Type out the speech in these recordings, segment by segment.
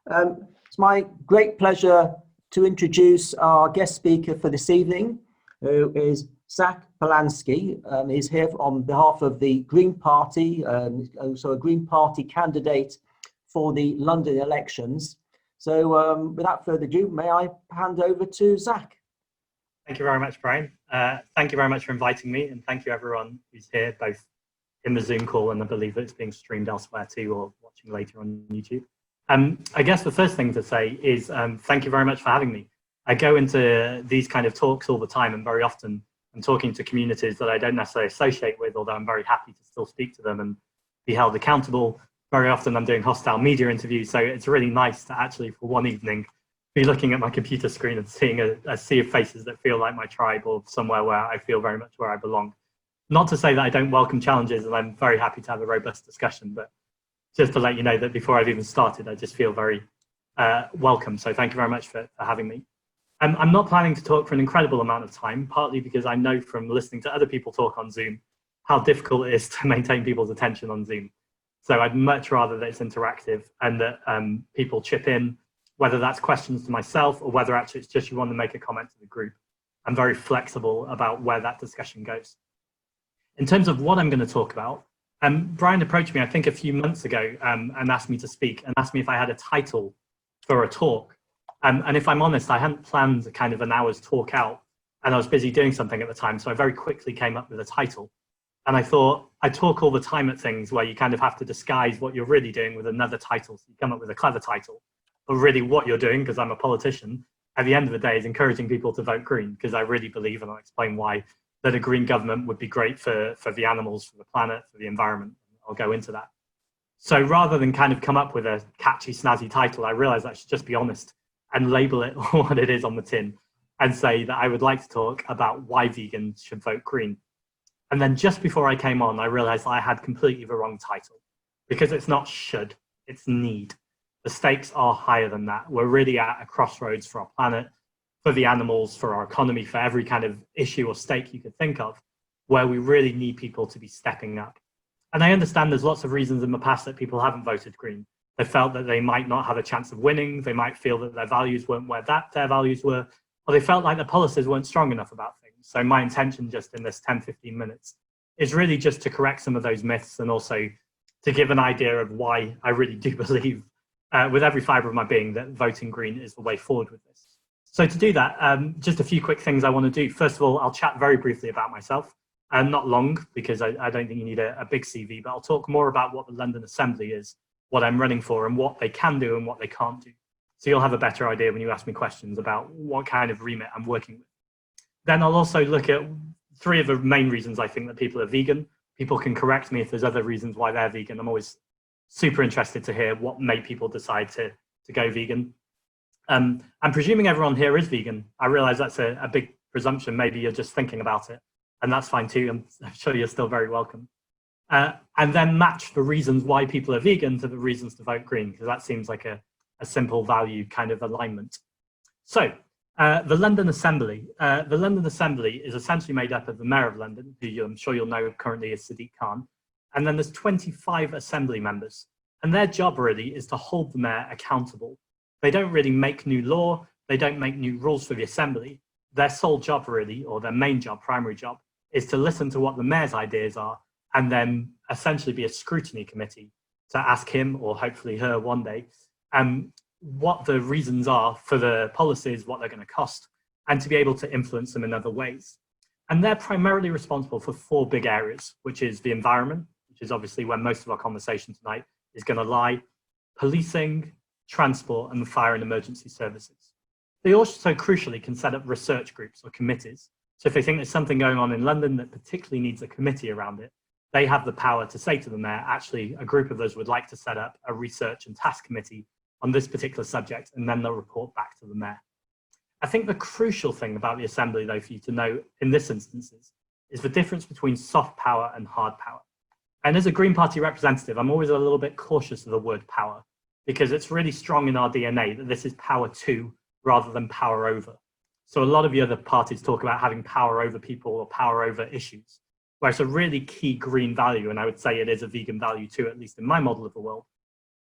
It's my great pleasure to introduce our guest speaker for this evening, who is Zack Polanski. He's here on behalf of the Green Party, also a Green Party candidate for the London elections. So without further ado, may I hand over to Zack? Thank you very much, Brian. Thank you very much for inviting me, and thank you everyone who's here, both in the Zoom call and I believe it's being streamed elsewhere too, or watching later on YouTube. I guess the first thing to say is thank you very much for having me. I go into these kind of talks all the time, and very often I'm talking to communities that I don't necessarily associate with, although I'm very happy to still speak to them and be held accountable. Very often I'm doing hostile media interviews, so it's really nice to actually, for one evening, be looking at my computer screen and seeing a sea of faces that feel like my tribe, or somewhere where I feel very much where I belong. Not to say that I don't welcome challenges, and I'm very happy to have a robust discussion, but just to let you know that before I've even started, I just feel very welcome. So thank you very much for having me. I'm not planning to talk for an incredible amount of time, partly because I know from listening to other people talk on Zoom how difficult it is to maintain people's attention on Zoom. So I'd much rather that it's interactive and that people chip in, whether that's questions to myself or whether actually it's just you want to make a comment to the group. I'm very flexible about where that discussion goes. In terms of what I'm going to talk about, Brian approached me, I think, a few months ago and asked me to speak and asked me if I had a title for a talk. And if I'm honest, I hadn't planned kind of an hour's talk out, and I was busy doing something at the time, so I very quickly came up with a title. And I thought, I talk all the time at things where you kind of have to disguise what you're really doing with another title, so you come up with a clever title. But really what you're doing, because I'm a politician, at the end of the day is encouraging people to vote Green, because I really believe, and I'll explain why, that a Green government would be great for the animals, for the planet, for the environment. I'll go into that. So rather than kind of come up with a catchy, snazzy title, I realized I should just be honest and label it what it is on the tin and say that I would like to talk about why vegans should vote Green. And then just before I came on, I realized I had completely the wrong title, because it's not should, it's need. The stakes are higher than that. We're really at a crossroads for our planet, for the animals, for our economy, for every kind of issue or stake you could think of, where we really need people to be stepping up. And I understand there's lots of reasons in the past that people haven't voted Green. They felt that they might not have a chance of winning. They might feel that their values weren't where their values were, or they felt like the policies weren't strong enough about things. So my intention just in this 10, 15 minutes is really just to correct some of those myths, and also to give an idea of why I really do believe with every fiber of my being that voting Green is the way forward with this. So to do that, just a few quick things I want to do. First of all, I'll chat very briefly about myself, and not long, because I don't think you need a big CV, but I'll talk more about what the London Assembly is, what I'm running for, and what they can do and what they can't do. So you'll have a better idea when you ask me questions about what kind of remit I'm working with. Then I'll also look at three of the main reasons I think that people are vegan. People can correct me if there's other reasons why they're vegan. I'm always super interested to hear what made people decide to go vegan. I'm presuming everyone here is vegan. I realize that's a big presumption. Maybe you're just thinking about it, and that's fine too. I'm sure you're still very welcome. And then match the reasons why people are vegan to the reasons to vote Green, because that seems like a simple value kind of alignment. So the London Assembly. The London Assembly is essentially made up of the Mayor of London, who I'm sure you'll know currently is Sadiq Khan, and then there's 25 Assembly members. And their job really is to hold the Mayor accountable. They don't really make new law, they don't make new rules for the Assembly. Their sole job really, or their main job, primary job, is to listen to what the Mayor's ideas are, and then essentially be a scrutiny committee to ask him, or hopefully her one day, what the reasons are for the policies, what they're going to cost, and to be able to influence them in other ways. And they're primarily responsible for four big areas, which is the environment, which is obviously where most of our conversation tonight is going to lie, policing, transport, and fire and emergency services. They also crucially can set up research groups or committees. So if they think there's something going on in London that particularly needs a committee around it, they have the power to say to the Mayor, actually, a group of us would like to set up a research and task committee on this particular subject, and then they'll report back to the Mayor. I think the crucial thing about the Assembly, though, for you to know in this instance is the difference between soft power and hard power. And as a Green Party representative, I'm always a little bit cautious of the word power, because it's really strong in our DNA that this is power to rather than power over. So a lot of the other parties talk about having power over people or power over issues, where it's a really key green value, and I would say it is a vegan value too, at least in my model of the world,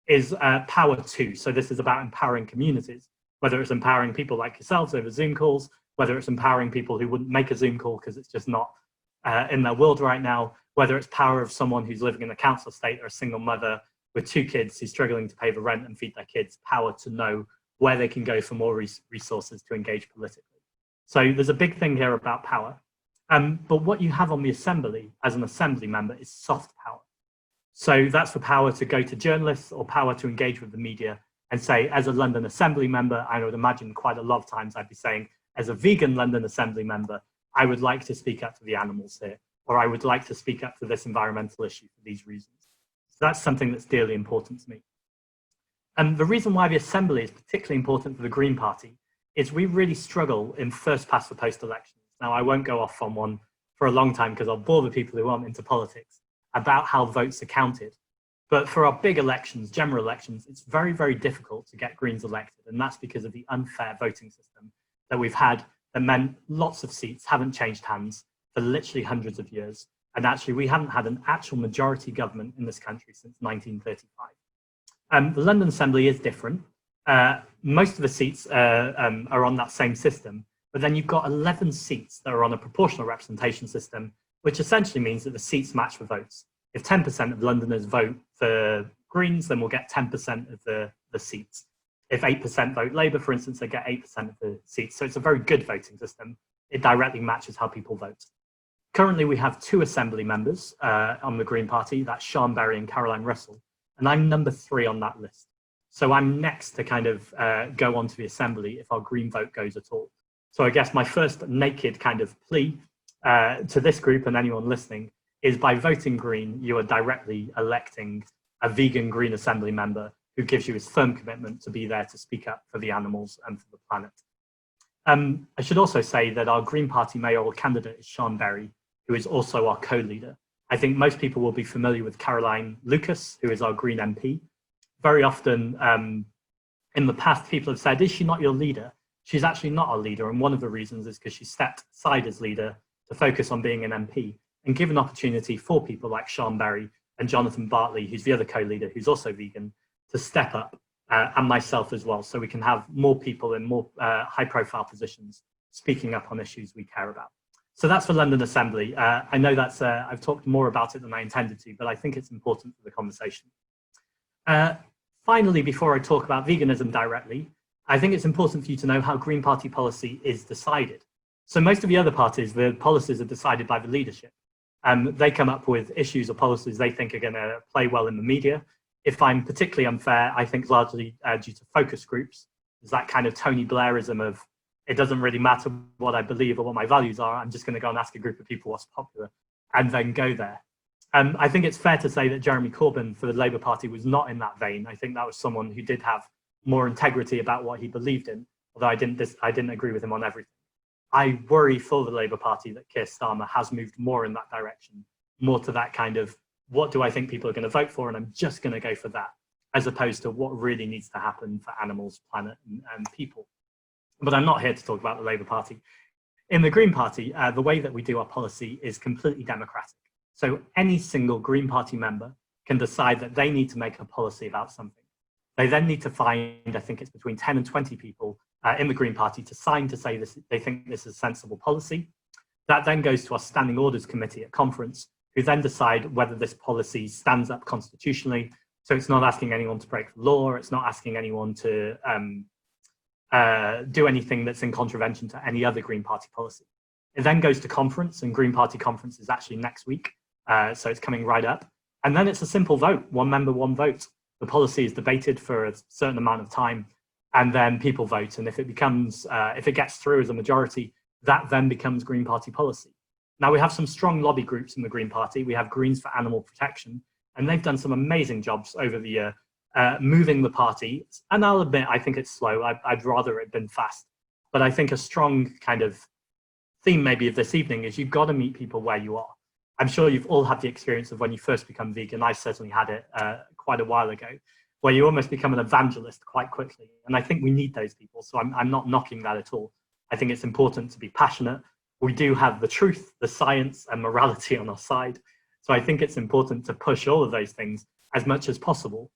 is power to. So this is about empowering communities, whether it's empowering people like yourselves over Zoom calls, whether it's empowering people who wouldn't make a Zoom call because it's just not in their world right now, whether it's power of someone who's living in a council estate or a single mother with 2 kids who's struggling to pay the rent and feed their kids, power to know where they can go for more resources to engage politically. So there's a big thing here about power. But what you have on the assembly as an assembly member is soft power. So that's the power to go to journalists or power to engage with the media and say, as a London Assembly member, I would imagine quite a lot of times I'd be saying, as a vegan London Assembly member, I would like to speak up for the animals here, or I would like to speak up for this environmental issue for these reasons. So that's something that's dearly important to me. And the reason why the Assembly is particularly important for the Green Party is we really struggle in first past the post elections. Now, I won't go off on one for a long time because I'll bore the people who aren't into politics about how votes are counted. But for our big elections, general elections, it's very, very difficult to get Greens elected. And that's because of the unfair voting system that we've had that meant lots of seats haven't changed hands for literally hundreds of years. And actually, we haven't had an actual majority government in this country since 1935. The London Assembly is different. Most of the seats are on that same system, but then you've got 11 seats that are on a proportional representation system, which essentially means that the seats match the votes. If 10% of Londoners vote for Greens, then we'll get 10% of the seats. If 8% vote Labour, for instance, they get 8% of the seats. So it's a very good voting system. It directly matches how people vote. Currently, we have 2 assembly members on the Green Party, that's Sian Berry and Caroline Russell, and I'm number 3 on that list. So I'm next to kind of go onto the assembly if our Green vote goes at all. So I guess my first naked kind of plea to this group and anyone listening is by voting Green, you are directly electing a vegan Green Assembly member who gives you his firm commitment to be there to speak up for the animals and for the planet. I should also say that our Green Party mayoral candidate is Sian Berry, who is also our co-leader. I think most people will be familiar with Caroline Lucas, who is our Green MP. Very often in the past, people have said, is she not your leader? She's actually not our leader. And one of the reasons is because she stepped aside as leader to focus on being an MP and give an opportunity for people like Sian Berry and Jonathan Bartley, who's the other co-leader, who's also vegan, to step up, and myself as well, so we can have more people in more high-profile positions speaking up on issues we care about. So that's for London Assembly. I know that's I've talked more about it than I intended to, but I think it's important for the conversation. Finally, before I talk about veganism directly, I think it's important for you to know how Green Party policy is decided. So most of the other parties, the policies are decided by the leadership. They come up with issues or policies they think are going to play well in the media. If I'm particularly unfair, I think largely due to focus groups. There's that kind of Tony Blairism of, it doesn't really matter what I believe or what my values are, I'm just going to go and ask a group of people what's popular and then go there. I think it's fair to say that Jeremy Corbyn for the Labour Party was not in that vein. I think that was someone who did have more integrity about what he believed in, although I didn't agree with him on everything. I worry for the Labour Party that Keir Starmer has moved more in that direction, more to that kind of, what do I think people are going to vote for, and I'm just going to go for that, as opposed to what really needs to happen for animals, planet, and people. But I'm not here to talk about the Labour Party. In the Green Party, the way that we do our policy is completely democratic. So any single Green Party member can decide that they need to make a policy about something. They then need to find, I think it's between 10 and 20 people in the Green Party to sign to say this, they think this is a sensible policy. That then goes to our Standing Orders Committee at conference, who then decide whether this policy stands up constitutionally. So it's not asking anyone to break the law, it's not asking anyone to do anything that's in contravention to any other Green Party policy. It then goes to conference, and Green Party conference is actually next week, so it's coming right up. And then it's a simple vote, 1 member, 1 vote. The policy is debated for a certain amount of time, and then people vote. And if it becomes, if it gets through as a majority, that then becomes Green Party policy. Now, we have some strong lobby groups in the Green Party. We have Greens for Animal Protection, and they've done some amazing jobs over the year, moving the party. And I'll admit, I think it's slow. I'd rather it had been fast. But I think a strong kind of theme maybe of this evening is you've got to meet people where you are. I'm sure you've all had the experience of when you first become vegan. I certainly had it quite a while ago, where you almost become an evangelist quite quickly. And I think we need those people. So I'm not knocking that at all. I think it's important to be passionate. We do have the truth, the science, and morality on our side. So I think it's important to push all of those things as much as possible.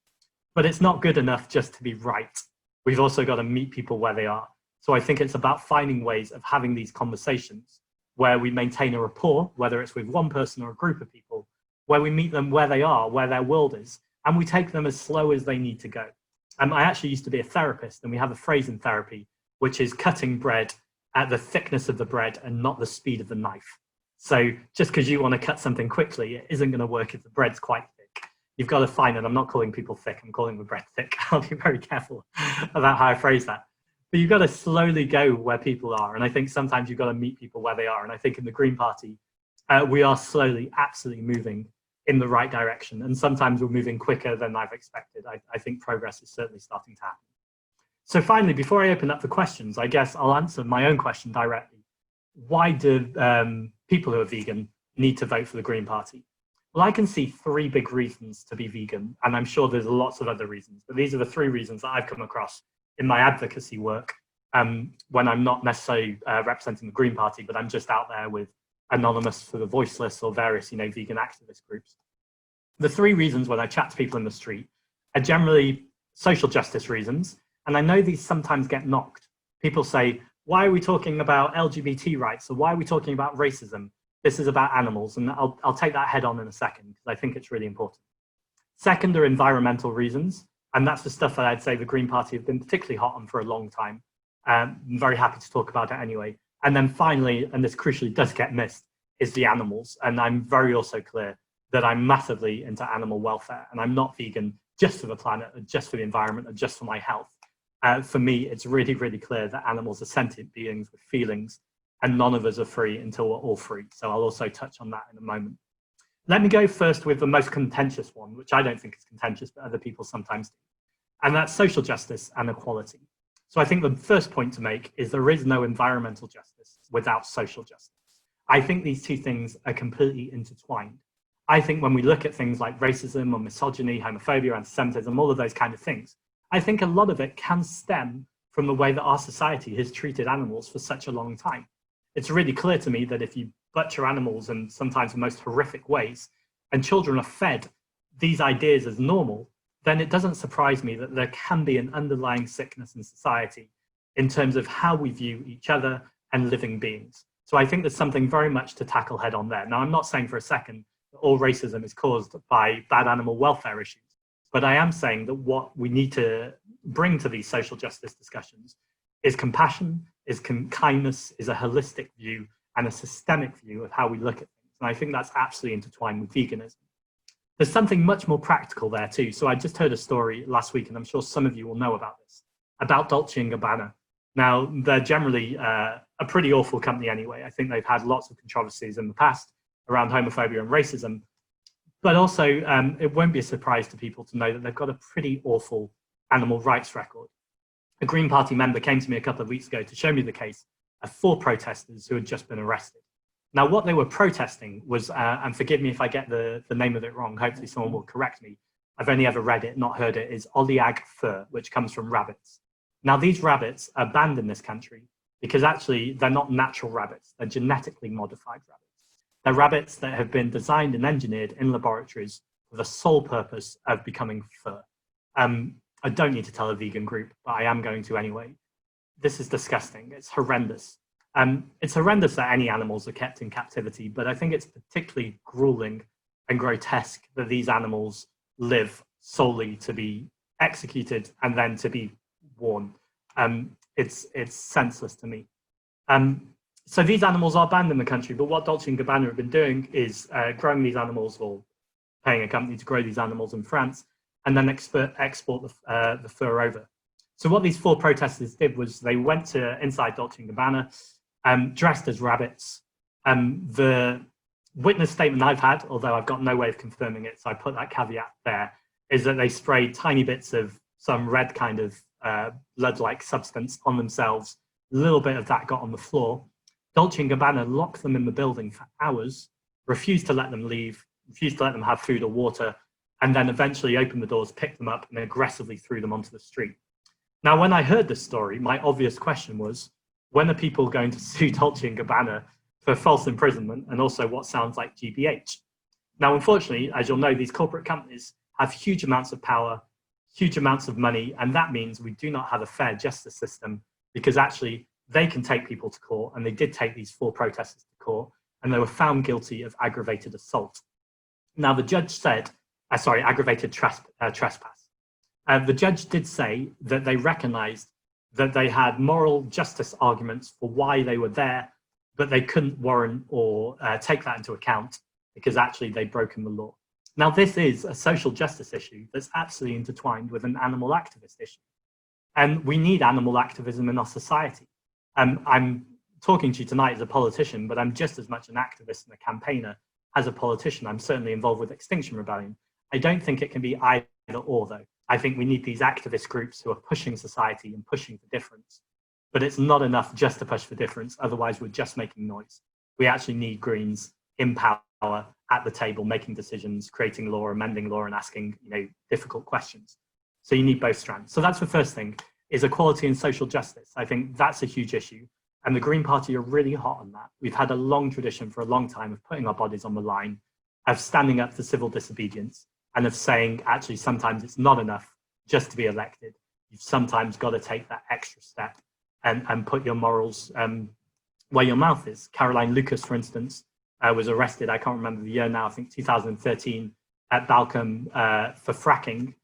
But it's not good enough just to be right. We've also got to meet people where they are. So I think it's about finding ways of having these conversations where we maintain a rapport, whether it's with one person or a group of people, where we meet them where they are, where their world is, and we take them as slow as they need to go. I actually used to be a therapist, and we have a phrase in therapy, which is cutting bread at the thickness of the bread and not the speed of the knife. So just because you want to cut something quickly, it isn't going to work if the bread's quite thick. You've got to find, and I'm not calling people thick, I'm calling the bread thick. I'll be very careful about how I phrase that. But you've got to slowly go where people are. And I think sometimes you've got to meet people where they are. And I think in the Green Party, we are slowly, absolutely moving in the right direction. And sometimes we're moving quicker than I've expected. I think progress is certainly starting to happen. So finally, before I open up for questions, I guess I'll answer my own question directly. Why do people who are vegan need to vote for the Green Party? Well, I can see three big reasons to be vegan, and I'm sure there's lots of other reasons, but these are the three reasons that I've come across in my advocacy work when I'm not necessarily representing the Green Party, but I'm just out there with Anonymous for the Voiceless or various, vegan activist groups. The three reasons when I chat to people in the street are generally social justice reasons, and I know these sometimes get knocked. People say, why are we talking about LGBT rights, or why are we talking about racism? This is about animals, and I'll take that head on in a second, because I think it's really important. Second are environmental reasons, and that's the stuff that I'd say the Green Party have been particularly hot on for a long time. I'm very happy to talk about it anyway. And then finally, and this crucially does get missed, is the animals. And I'm very also clear that I'm massively into animal welfare, and I'm not vegan just for the planet, or just for the environment, or just for my health. For me, it's really, really clear that animals are sentient beings with feelings, and none of us are free until we're all free. So I'll also touch on that in a moment. Let me go first with the most contentious one, which I don't think is contentious, but other people sometimes do. And that's social justice and equality. So I think the first point to make is there is no environmental justice without social justice. I think these two things are completely intertwined. I think when we look at things like racism or misogyny, homophobia, anti-Semitism, all of those kind of things, I think a lot of it can stem from the way that our society has treated animals for such a long time. It's really clear to me that if you butcher animals in sometimes the most horrific ways, and children are fed these ideas as normal, then it doesn't surprise me that there can be an underlying sickness in society in terms of how we view each other and living beings. So I think there's something very much to tackle head on there. Now, I'm not saying for a second that all racism is caused by bad animal welfare issues, but I am saying that what we need to bring to these social justice discussions is compassion, is kindness, is a holistic view and a systemic view of how we look at things. And I think that's absolutely intertwined with veganism. There's something much more practical there too. So I just heard a story last week, and I'm sure some of you will know about this, about Dolce & Gabbana. Now, they're generally a pretty awful company anyway. I think they've had lots of controversies in the past around homophobia and racism, but also it won't be a surprise to people to know that they've got a pretty awful animal rights record. A Green Party member came to me a couple of weeks ago to show me the case of 4 protesters who had just been arrested. Now, what they were protesting was, and forgive me if I get the name of it wrong, hopefully someone will correct me. I've only ever read it, not heard it, is Oliag fur, which comes from rabbits. Now, these rabbits are banned in this country because actually they're not natural rabbits, they're genetically modified rabbits. They're rabbits that have been designed and engineered in laboratories for the sole purpose of becoming fur. I don't need to tell a vegan group, but I am going to anyway. This is disgusting, it's horrendous. It's horrendous that any animals are kept in captivity, but I think it's particularly grueling and grotesque that these animals live solely to be executed and then to be worn. It's senseless to me. So these animals are banned in the country, but what Dolce & Gabbana have been doing is growing these animals, or paying a company to grow these animals in France, and then export the fur over. So what these 4 protesters did was they went to inside Dolce & Gabbana, dressed as rabbits. The witness statement I've had, although I've got no way of confirming it, so I put that caveat there, is that they sprayed tiny bits of some red kind of blood-like substance on themselves. A little bit of that got on the floor. Dolce & Gabbana locked them in the building for hours, refused to let them leave, refused to let them have food or water, and then eventually opened the doors, picked them up, and aggressively threw them onto the street. Now, when I heard this story, my obvious question was, when are people going to sue Dolce & Gabbana for false imprisonment and also what sounds like GBH? Now, unfortunately, as you'll know, these corporate companies have huge amounts of power, huge amounts of money, and that means we do not have a fair justice system, because actually they can take people to court, and they did take these 4 protesters to court, and they were found guilty of aggravated assault. Now, the judge said, aggravated trespass. The judge did say that they recognized that they had moral justice arguments for why they were there, but they couldn't warrant or take that into account because actually they'd broken the law. Now, this is a social justice issue that's absolutely intertwined with an animal activist issue. And we need animal activism in our society. I'm talking to you tonight as a politician, but I'm just as much an activist and a campaigner as a politician. I'm certainly involved with Extinction Rebellion. I don't think it can be either or, though. I think we need these activist groups who are pushing society and pushing for difference. But it's not enough just to push for difference, otherwise we're just making noise. We actually need Greens in power at the table, making decisions, creating law, amending law, and asking, difficult questions. So you need both strands. So that's the first thing, is equality and social justice. I think that's a huge issue. And the Green Party are really hot on that. We've had a long tradition for a long time of putting our bodies on the line, of standing up for civil disobedience, and of saying, actually, sometimes it's not enough just to be elected. You've sometimes got to take that extra step and put your morals where your mouth is. Caroline Lucas, for instance, was arrested, I can't remember the year now, I think 2013, at Balcombe for fracking.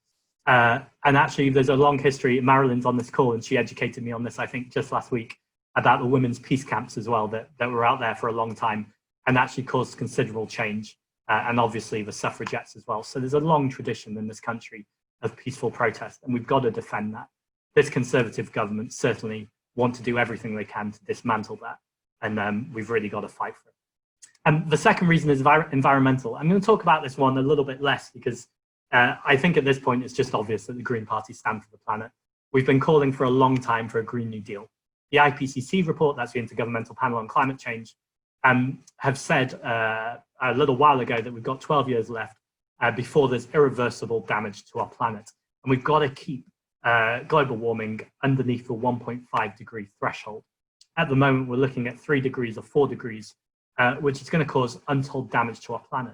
And actually, there's a long history. Marilyn's on this call, and she educated me on this, I think, just last week, about the women's peace camps as well, that were out there for a long time and actually caused considerable change. And obviously the suffragettes as well. So there's a long tradition in this country of peaceful protest, and we've got to defend that. This Conservative government certainly want to do everything they can to dismantle that, and we've really got to fight for it. And the second reason is environmental. I'm going to talk about this one a little bit less because I think at this point it's just obvious that the Green Party stand for the planet. We've been calling for a long time for a Green New Deal. The IPCC report, that's the Intergovernmental Panel on Climate Change, have said a little while ago that we've got 12 years left before there's irreversible damage to our planet. And we've got to keep global warming underneath the 1.5 degree threshold. At the moment, we're looking at 3 degrees or 4 degrees, which is going to cause untold damage to our planet.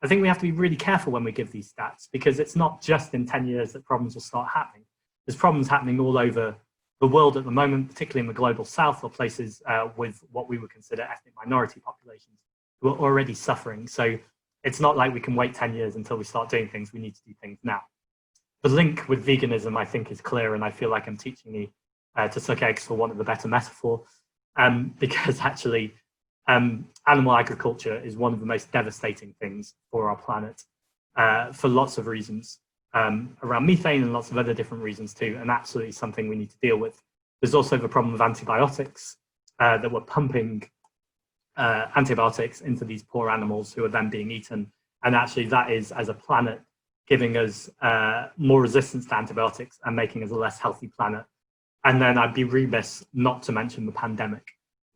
I think we have to be really careful when we give these stats, because it's not just in 10 years that problems will start happening. There's problems happening all over the world at the moment, particularly in the global south, or places with what we would consider ethnic minority populations who are already suffering. So it's not like we can wait 10 years until we start doing things. We need to do things now. The link with veganism, I think, is clear, and I feel like I'm teaching you to suck eggs, for want of a better metaphor, because actually animal agriculture is one of the most devastating things for our planet for lots of reasons, around methane and lots of other different reasons too, and absolutely something we need to deal with. There's also the problem of antibiotics, that we're pumping antibiotics into these poor animals who are then being eaten. And actually that is, as a planet, giving us more resistance to antibiotics and making us a less healthy planet. And then I'd be remiss not to mention the pandemic.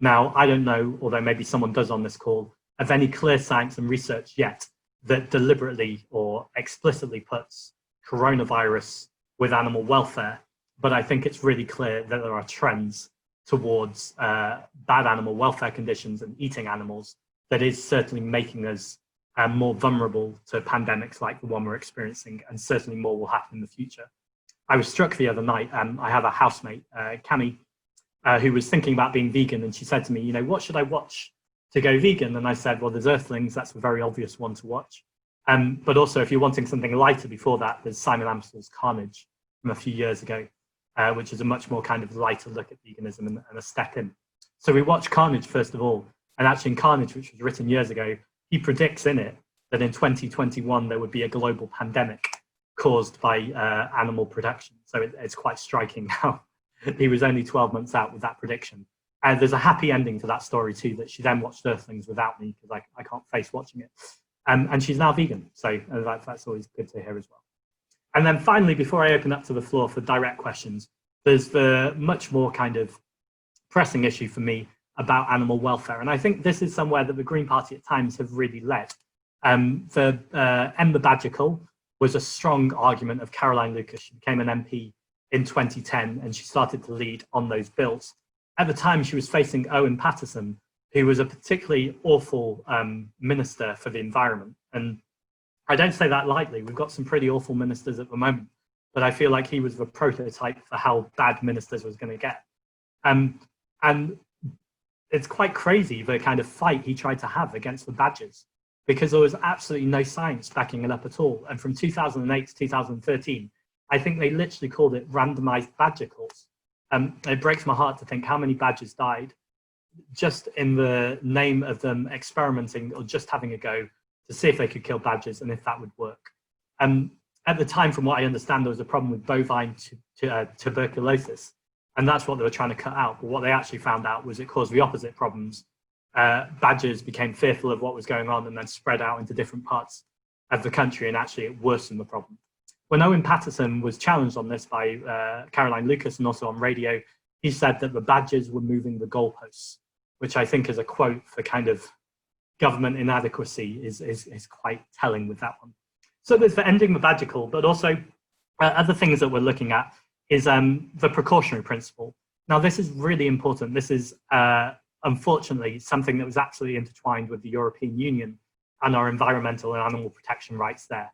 Now, I don't know, although maybe someone does on this call, of any clear science and research yet that deliberately or explicitly puts coronavirus with animal welfare. But I think it's really clear that there are trends towards bad animal welfare conditions and eating animals that is certainly making us more vulnerable to pandemics like the one we're experiencing, and certainly more will happen in the future. I was struck the other night, I have a housemate, Cami, who was thinking about being vegan, and she said to me, what should I watch to go vegan? And I said, well, there's Earthlings, that's a very obvious one to watch. But also, if you're wanting something lighter before that, there's Simon Amstell's Carnage from a few years ago, which is a much more kind of lighter look at veganism and a step in. So we watched Carnage first of all, and actually in Carnage, which was written years ago, he predicts in it that in 2021 there would be a global pandemic caused by animal production. So it's quite striking how he was only 12 months out with that prediction. And there's a happy ending to that story too, that she then watched Earthlings without me because I can't face watching it. And she's now vegan, so that's always good to hear as well. And then finally, before I open up to the floor for direct questions, there's the much more kind of pressing issue for me about animal welfare. And I think this is somewhere that the Green Party at times have really led. The Emma Badgercall was a strong argument of Caroline Lucas. She became an MP in 2010, and she started to lead on those bills. At the time, she was facing Owen Paterson, who was a particularly awful minister for the environment. And I don't say that lightly. We've got some pretty awful ministers at the moment. but I feel like he was the prototype for how bad ministers was going to get. And it's quite crazy the kind of fight he tried to have against the badgers, because there was absolutely no science backing it up at all. And from 2008 to 2013, I think they literally called it randomized badger calls. It breaks my heart to think how many badgers died just in the name of them experimenting or just having a go to see if they could kill badgers and if that would work. At the time, from what I understand, there was a problem with bovine tuberculosis, and that's what they were trying to cut out. But what they actually found out was it caused the opposite problems. Badgers became fearful of what was going on and then spread out into different parts of the country, and actually it worsened the problem. When Owen Paterson was challenged on this by Caroline Lucas and also on radio, he said that the badgers were moving the goalposts, which I think is a quote for kind of government inadequacy is quite telling with that one. So there's the ending the badger call, but also other things that we're looking at is the precautionary principle. Now, this is really important. This is unfortunately something that was absolutely intertwined with the European Union and our environmental and animal protection rights there.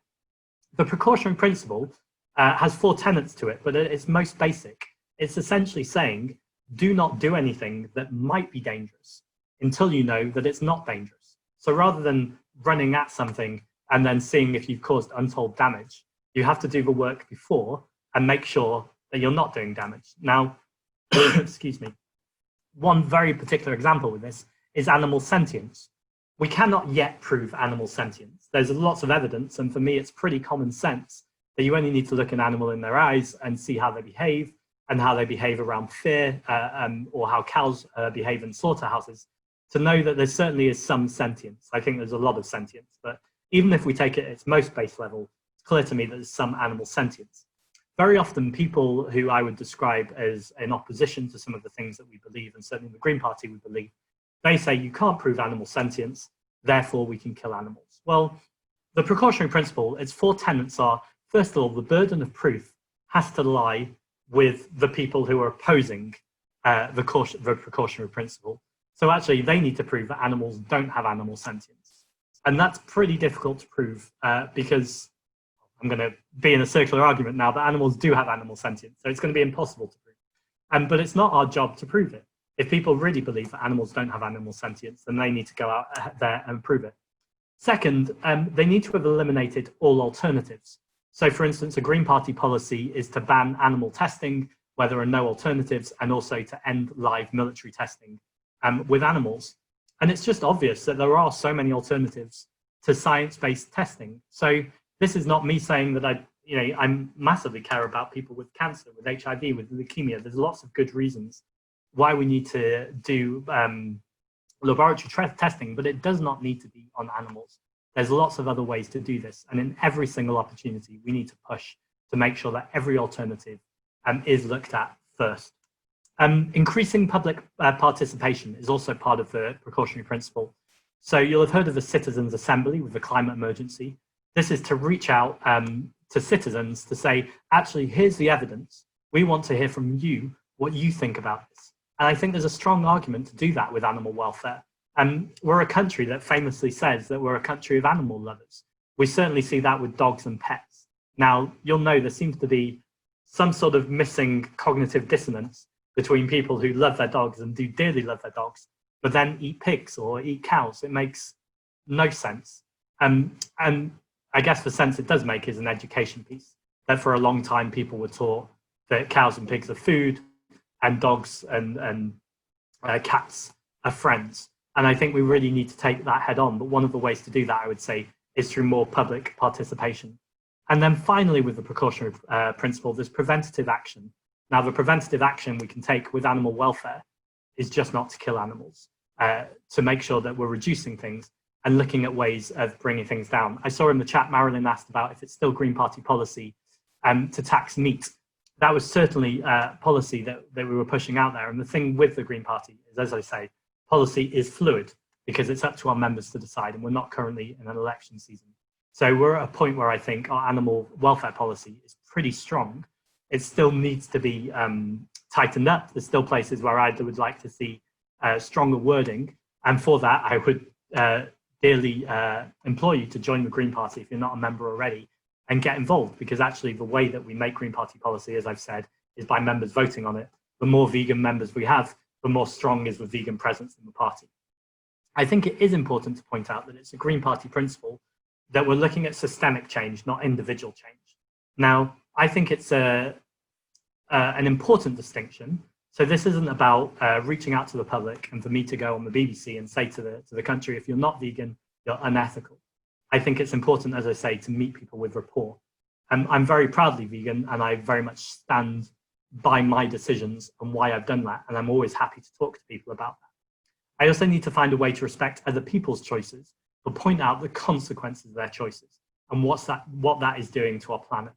The precautionary principle has 4 tenets to it, but at its most basic, it's essentially saying, do not do anything that might be dangerous until you know that it's not dangerous. So rather than running at something and then seeing if you've caused untold damage, you have to do the work before and make sure that you're not doing damage. Now, excuse me, one very particular example with this is animal sentience. We cannot yet prove animal sentience. There's lots of evidence, and for me, it's pretty common sense that you only need to look an animal in their eyes and see how they behave and how they behave around fear, or how cows behave in slaughterhouses, to know that there certainly is some sentience. I think there's a lot of sentience, but even if we take it at its most base level, it's clear to me that there's some animal sentience. Very often people who I would describe as in opposition to some of the things that we believe, and certainly the Green Party we believe, they say you can't prove animal sentience, therefore we can kill animals. Well, the precautionary principle, its 4 tenets are, first of all, the burden of proof has to lie with the people who are opposing the precautionary principle. So actually they need to prove that animals don't have animal sentience. And that's pretty difficult to prove because I'm going to be in a circular argument now, but animals do have animal sentience. So it's going to be impossible to prove. But it's not our job to prove it. If people really believe that animals don't have animal sentience, then they need to go out there and prove it. Second, they need to have eliminated all alternatives. So for instance, a Green Party policy is to ban animal testing where there are no alternatives, and also to end live military testing with animals. And it's just obvious that there are so many alternatives to science-based testing. So this is not me saying that I massively care about people with cancer, with HIV, with leukemia. There's lots of good reasons why we need to do laboratory testing, but it does not need to be on animals. There's lots of other ways to do this. And in every single opportunity, we need to push to make sure that every alternative is looked at first. Increasing public participation is also part of the precautionary principle. So you'll have heard of the Citizens' Assembly with the climate emergency. This is to reach out to citizens to say, actually, here's the evidence. We want to hear from you what you think about this. And I think there's a strong argument to do that with animal welfare. We're a country that famously says that we're a country of animal lovers. We certainly see that with dogs and pets. Now, you'll know there seems to be some sort of missing cognitive dissonance between people who love their dogs and do dearly love their dogs, but then eat pigs or eat cows. It makes no sense. And I guess the sense it does make is an education piece, that for a long time people were taught that cows and pigs are food and dogs and cats are friends. And I think we really need to take that head on. But one of the ways to do that, I would say, is through more public participation. And then finally, with the precautionary principle, there's preventative action. Now, the preventative action we can take with animal welfare is just not to kill animals, to make sure that we're reducing things and looking at ways of bringing things down. I saw in the chat, Marilyn asked about if it's still Green Party policy to tax meat. That was certainly a policy that we were pushing out there. And the thing with the Green Party is, as I say, policy is fluid because it's up to our members to decide, and we're not currently in an election season. So we're at a point where I think our animal welfare policy is pretty strong. It still needs to be tightened up. There's still places where I would like to see stronger wording. And for that, I would dearly implore you to join the Green Party if you're not a member already, and get involved, because actually the way that we make Green Party policy, as I've said, is by members voting on it. The more vegan members we have, the more strong is the vegan presence in the party. I think it is important to point out that it's a Green Party principle that we're looking at systemic change, not individual change. Now, I think it's an important distinction. So this isn't about reaching out to the public and for me to go on the BBC and say to the country, if you're not vegan, you're unethical. I think it's important, as I say, to meet people with rapport. I'm very proudly vegan, and I very much stand by my decisions and why I've done that. And I'm always happy to talk to people about that. I also need to find a way to respect other people's choices, but point out the consequences of their choices and what that is doing to our planet.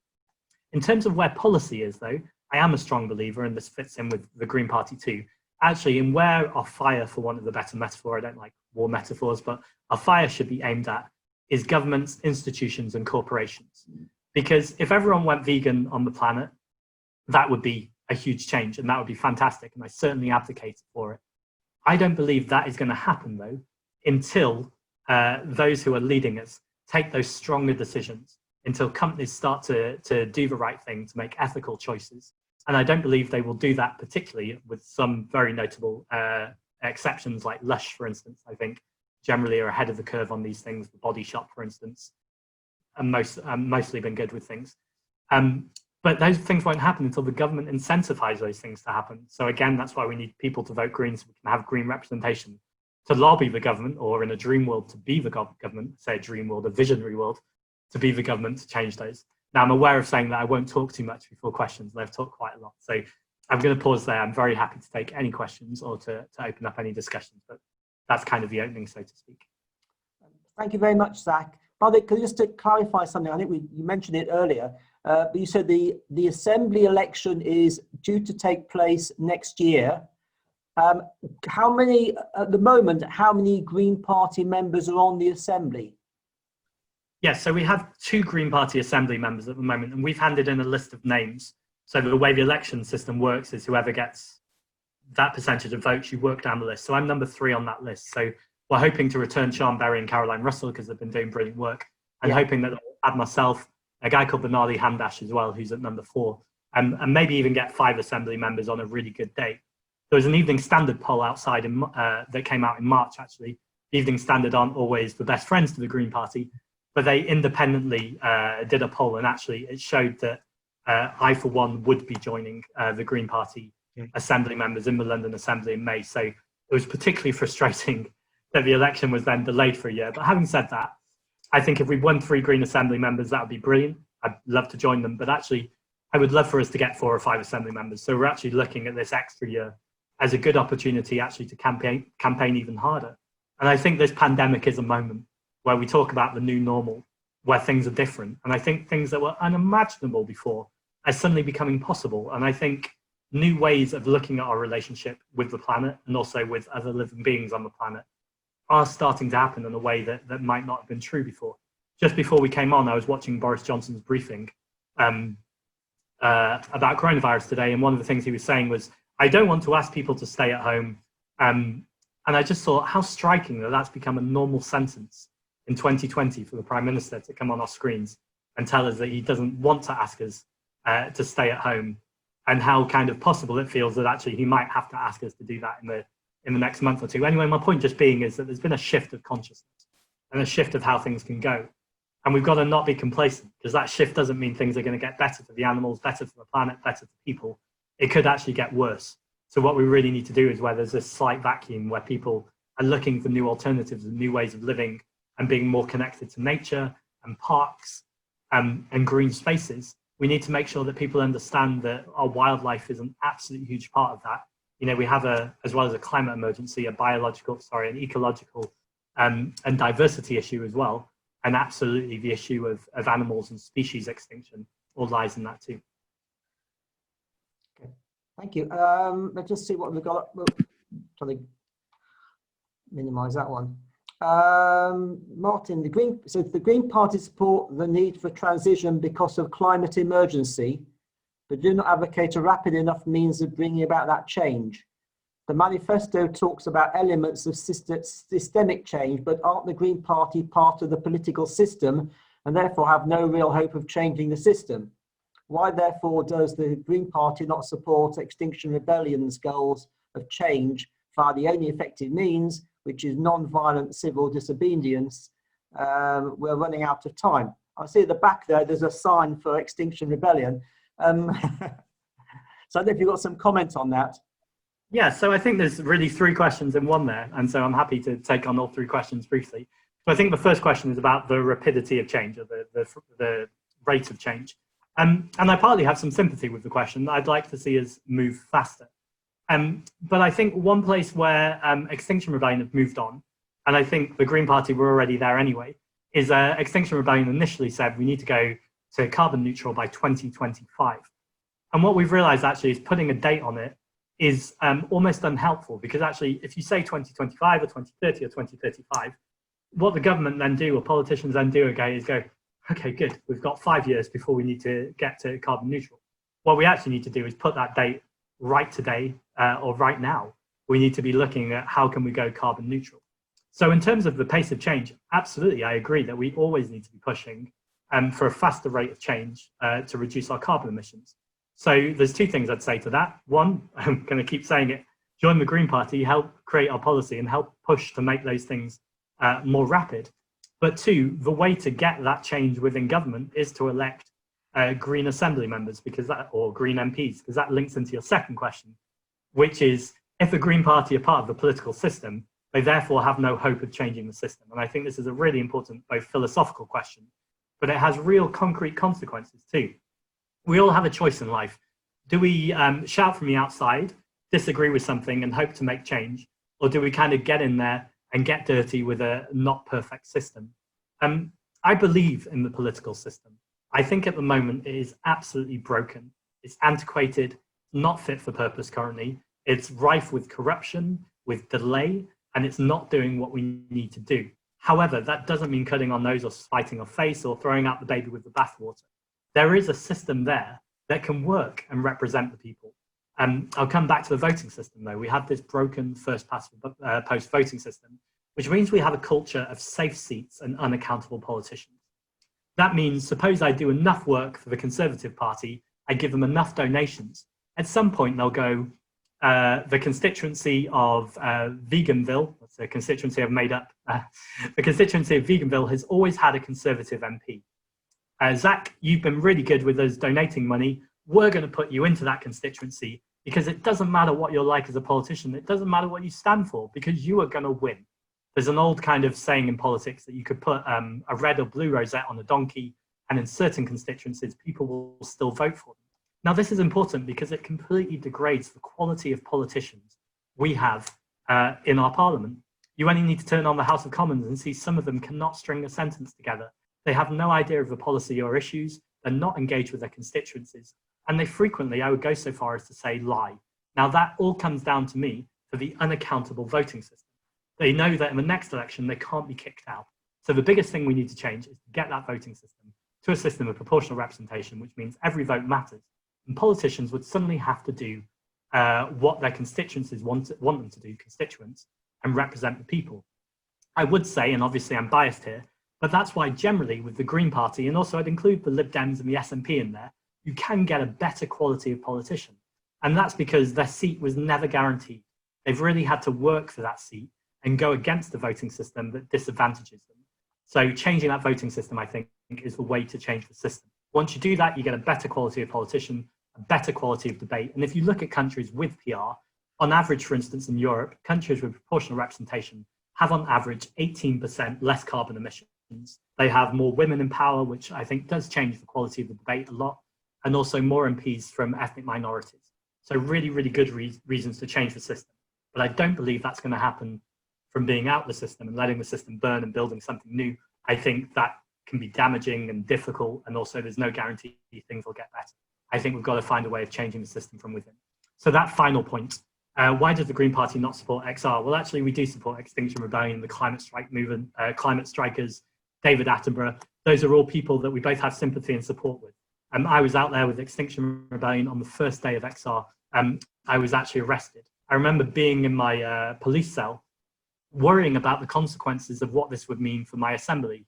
In terms of where policy is, though, I am a strong believer, and this fits in with the Green Party too, actually in where our fire, for want of a better metaphor, I don't like war metaphors, but our fire should be aimed at is governments, institutions, and corporations. Because if everyone went vegan on the planet, that would be a huge change, and that would be fantastic, and I certainly advocate for it. I don't believe that is going to happen, though, until those who are leading us take those stronger decisions, until companies start to do the right thing, to make ethical choices. And I don't believe they will do that, particularly with some very notable exceptions like Lush, for instance, I think generally are ahead of the curve on these things. The Body Shop, for instance, and mostly been good with things. But those things won't happen until the government incentivise those things to happen. So again, that's why we need people to vote green, so we can have green representation, to lobby the government, or in a dream world, to be the government, say a dream world, a visionary world, to be the government to change those. Now, I'm aware of saying that I won't talk too much before questions, and I've talked quite a lot. So I'm going to pause there. I'm very happy to take any questions or to open up any discussions, but that's kind of the opening, so to speak. Thank you very much, Zach. By the way, just to clarify something, I think you mentioned it earlier, but you said the Assembly election is due to take place next year. How many, at the moment, how many Green Party members are on the Assembly? Yes, so we have 2 Green Party Assembly members at the moment, and we've handed in a list of names. So the way the election system works is whoever gets that percentage of votes, you work down the list. So I'm number 3 on that list. So we're hoping to return Sean Berry and Caroline Russell, because they've been doing brilliant work, and hoping that they'll add myself, a guy called Bernardi Hamdash as well, who's at number 4, and maybe even get 5 Assembly members on a really good day. There was an Evening Standard poll outside that came out in March, actually. The Evening Standard aren't always the best friends to the Green Party, but they independently did a poll, and actually it showed that I, for one, would be joining the Green Party Assembly members in the London Assembly in May. So it was particularly frustrating that the election was then delayed for a year. But having said that, I think if we won 3 Green Assembly members, that would be brilliant. I'd love to join them, but actually I would love for us to get 4 or 5 Assembly members. So we're actually looking at this extra year as a good opportunity actually to campaign even harder. And I think this pandemic is a moment where we talk about the new normal, where things are different. And I think things that were unimaginable before are suddenly becoming possible. And I think new ways of looking at our relationship with the planet and also with other living beings on the planet are starting to happen in a way that might not have been true before. Just before we came on, I was watching Boris Johnson's briefing about coronavirus today. And one of the things he was saying was, I don't want to ask people to stay at home. And I just thought how striking that that's become a normal sentence in 2020 for the Prime Minister to come on our screens and tell us that he doesn't want to ask us to stay at home, and how kind of possible it feels that actually he might have to ask us to do that in the next month or 2. Anyway, my point just being is that there's been a shift of consciousness and a shift of how things can go. And we've got to not be complacent, because that shift doesn't mean things are going to get better for the animals, better for the planet, better for people. It could actually get worse. So what we really need to do is, where there's this slight vacuum where people are looking for new alternatives and new ways of living and being more connected to nature and parks and green spaces, we need to make sure that people understand that our wildlife is an absolutely huge part of that. You know, we have as well as a climate emergency, an ecological and diversity issue as well. And absolutely the issue of animals and species extinction all lies in that too. Okay, thank you. Let's just see what we've got. We'll try to minimize that one. Martin, the Green Party support the need for transition because of climate emergency, but do not advocate a rapid enough means of bringing about that change. The manifesto talks about elements of systemic change, but aren't the Green Party part of the political system and therefore have no real hope of changing the system. Why, therefore, does the Green Party not support Extinction Rebellion's goals of change via the only effective means, which is non-violent civil disobedience? We're running out of time. I see at the back there's a sign for Extinction Rebellion. So I don't know if you've got some comments on that. Yeah, so I think there's really three questions in one there, and so I'm happy to take on all three questions briefly. So I think the first question is about the rapidity of change, or the rate of change. And I partly have some sympathy with the question. I'd like to see us move faster. But I think one place where Extinction Rebellion have moved on, and I think the Green Party were already there anyway, is Extinction Rebellion initially said we need to go to carbon neutral by 2025. And what we've realized actually is putting a date on it is almost unhelpful, because actually if you say 2025 or 2030 or 2035, what the government then do, or politicians then do again, is go, okay, good, we've got 5 years before we need to get to carbon neutral. What we actually need to do is put that date right today or right now. We need to be looking at how can we go carbon neutral. So in terms of the pace of change, absolutely, I agree that we always need to be pushing for a faster rate of change to reduce our carbon emissions. So there's two things I'd say to that. One, I'm going to keep saying it, join the Green Party, help create our policy and help push to make those things more rapid. But two, the way to get that change within government is to elect Green Assembly members, because that, or Green MPs, because that links into your second question, which is if the Green Party are part of the political system, they therefore have no hope of changing the system. And I think this is a really important, both philosophical question, but it has real concrete consequences too. We all have a choice in life. Do we shout from the outside, disagree with something and hope to make change? Or do we kind of get in there and get dirty with a not perfect system? I believe in the political system. I think at the moment it is absolutely broken. It's antiquated, not fit for purpose currently. It's rife with corruption, with delay, and it's not doing what we need to do. However, that doesn't mean cutting our nose or spiting our face or throwing out the baby with the bathwater. There is a system there that can work and represent the people. I'll come back to the voting system though. We have this broken first past post voting system, which means we have a culture of safe seats and unaccountable politicians. That means, suppose I do enough work for the Conservative Party, I give them enough donations. At some point they'll go, the constituency of Veganville, that's a constituency I've made up, the constituency of Veganville has always had a Conservative MP. Zack, you've been really good with us donating money. We're going to put you into that constituency because it doesn't matter what you're like as a politician. It doesn't matter what you stand for because you are going to win. There's an old kind of saying in politics that you could put a red or blue rosette on a donkey, and in certain constituencies, people will still vote for them. Now, this is important because it completely degrades the quality of politicians we have in our parliament. You only need to turn on the House of Commons and see some of them cannot string a sentence together. They have no idea of the policy or issues. They're not engaged with their constituencies. And they frequently, I would go so far as to say, lie. Now, that all comes down to me for the unaccountable voting system. They know that in the next election, they can't be kicked out. So the biggest thing we need to change is to get that voting system to a system of proportional representation, which means every vote matters. And politicians would suddenly have to do what their constituencies want them to do, constituents, and represent the people. I would say, and obviously I'm biased here, but that's why generally with the Green Party, and also I'd include the Lib Dems and the SNP in there, you can get a better quality of politician. And that's because their seat was never guaranteed. They've really had to work for that seat and go against the voting system that disadvantages them. So changing that voting system, I think, is the way to change the system. Once you do that, you get a better quality of politician, a better quality of debate. And if you look at countries with PR, on average, for instance, in Europe, countries with proportional representation have on average 18% less carbon emissions. They have more women in power, which I think does change the quality of the debate a lot, and also more MPs from ethnic minorities. So really, really good reasons to change the system. But I don't believe that's going to happen from being out the system and letting the system burn and building something new. I think that can be damaging and difficult, and also there's no guarantee things will get better. I think we've got to find a way of changing the system from within. So that final point, why does the Green Party not support XR? Well, actually, we do support Extinction Rebellion, the climate strike movement, climate strikers, David Attenborough. Those are all people that we both have sympathy and support with. I was out there with Extinction Rebellion on the first day of XR. I was actually arrested. I remember being in my police cell, worrying about the consequences of what this would mean for my assembly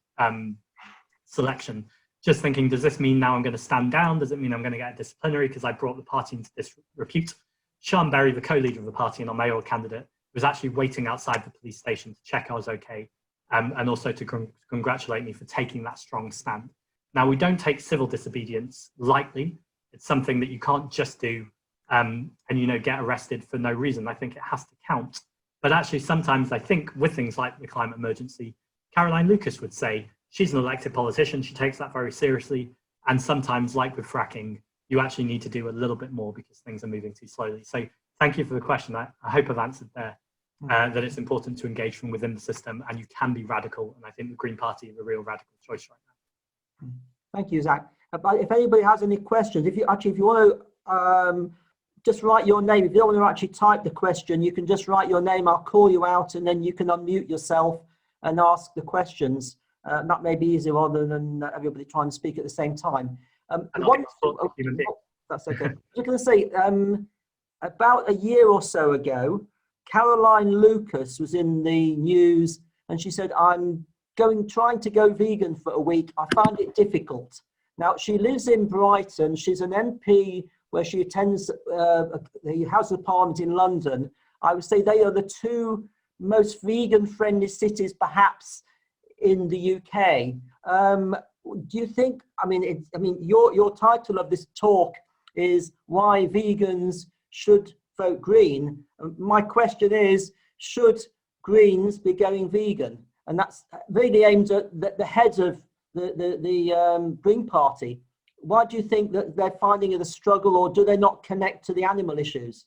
selection. Just thinking, does this mean now I'm going to stand down? Does it mean I'm going to get a disciplinary because I brought the party into disrepute? Sean Berry, the co-leader of the party and our mayoral candidate, was actually waiting outside the police station to check I was okay, and also to congratulate me for taking that strong stand. Now, we don't take civil disobedience lightly. It's something that you can't just do and get arrested for no reason. I think it has to count. But actually, sometimes I think with things like the climate emergency, Caroline Lucas would say she's an elected politician. She takes that very seriously. And sometimes, like with fracking, you actually need to do a little bit more because things are moving too slowly. So thank you for the question. I hope I've answered there, that it's important to engage from within the system and you can be radical. And I think the Green Party is a real radical choice right now. Thank you, Zach. If anybody has any questions, if you want to just write your name. If you don't want to actually type the question, you can just write your name. I'll call you out and then you can unmute yourself and ask the questions. That may be easier rather than everybody trying to speak at the same time. That's okay. I was going to say, about a year or so ago, Caroline Lucas was in the news and she said, I'm trying to go vegan for a week. I find it difficult. Now, she lives in Brighton. She's an MP where she attends the House of Parliament in London. I would say they are the two most vegan-friendly cities, perhaps, in the UK. Do you think? Your title of this talk is "Why Vegans Should Vote Green." My question is, should Greens be going vegan? And that's really aimed at the head of the Green Party. Why do you think that they're finding it a struggle, or do they not connect to the animal issues?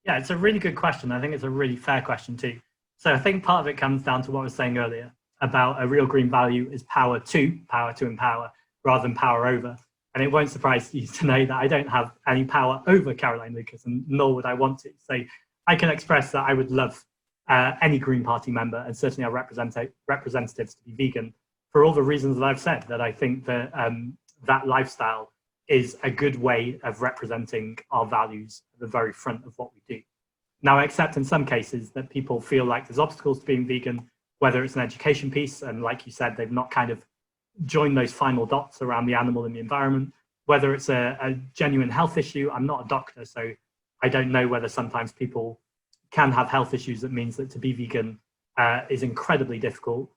Yeah, it's a really good question. I think it's a really fair question too. So I think part of it comes down to what I was saying earlier about a real green value is power to empower rather than power over. And it won't surprise you to know that I don't have any power over Caroline Lucas, and nor would I want to. So I can express that I would love any Green Party member, and certainly our representatives, to be vegan for all the reasons that I've said, that I think that that lifestyle is a good way of representing our values at the very front of what we do. Now, I accept in some cases that people feel like there's obstacles to being vegan, whether it's an education piece, and like you said, they've not kind of joined those final dots around the animal and the environment, whether it's a genuine health issue. I'm not a doctor, so I don't know whether sometimes people can have health issues that means that to be vegan is incredibly difficult.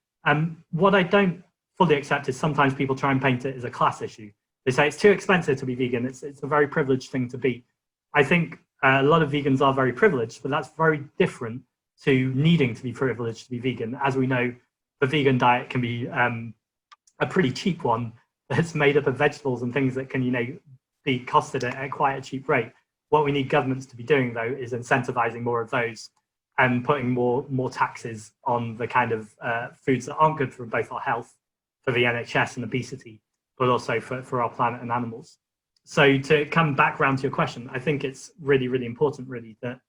What I don't fully accept is sometimes people try and paint it as a class issue. They say it's too expensive to be vegan. It's a very privileged thing to be. I think a lot of vegans are very privileged, but that's very different to needing to be privileged to be vegan. As we know, the vegan diet can be a pretty cheap one that's made up of vegetables and things that can, be costed at quite a cheap rate. What we need governments to be doing, though, is incentivizing more of those and putting more taxes on the kind of foods that aren't good for both our health, for the NHS and obesity, but also for our planet and animals. So to come back around to your question, I think it's really, really important, really, that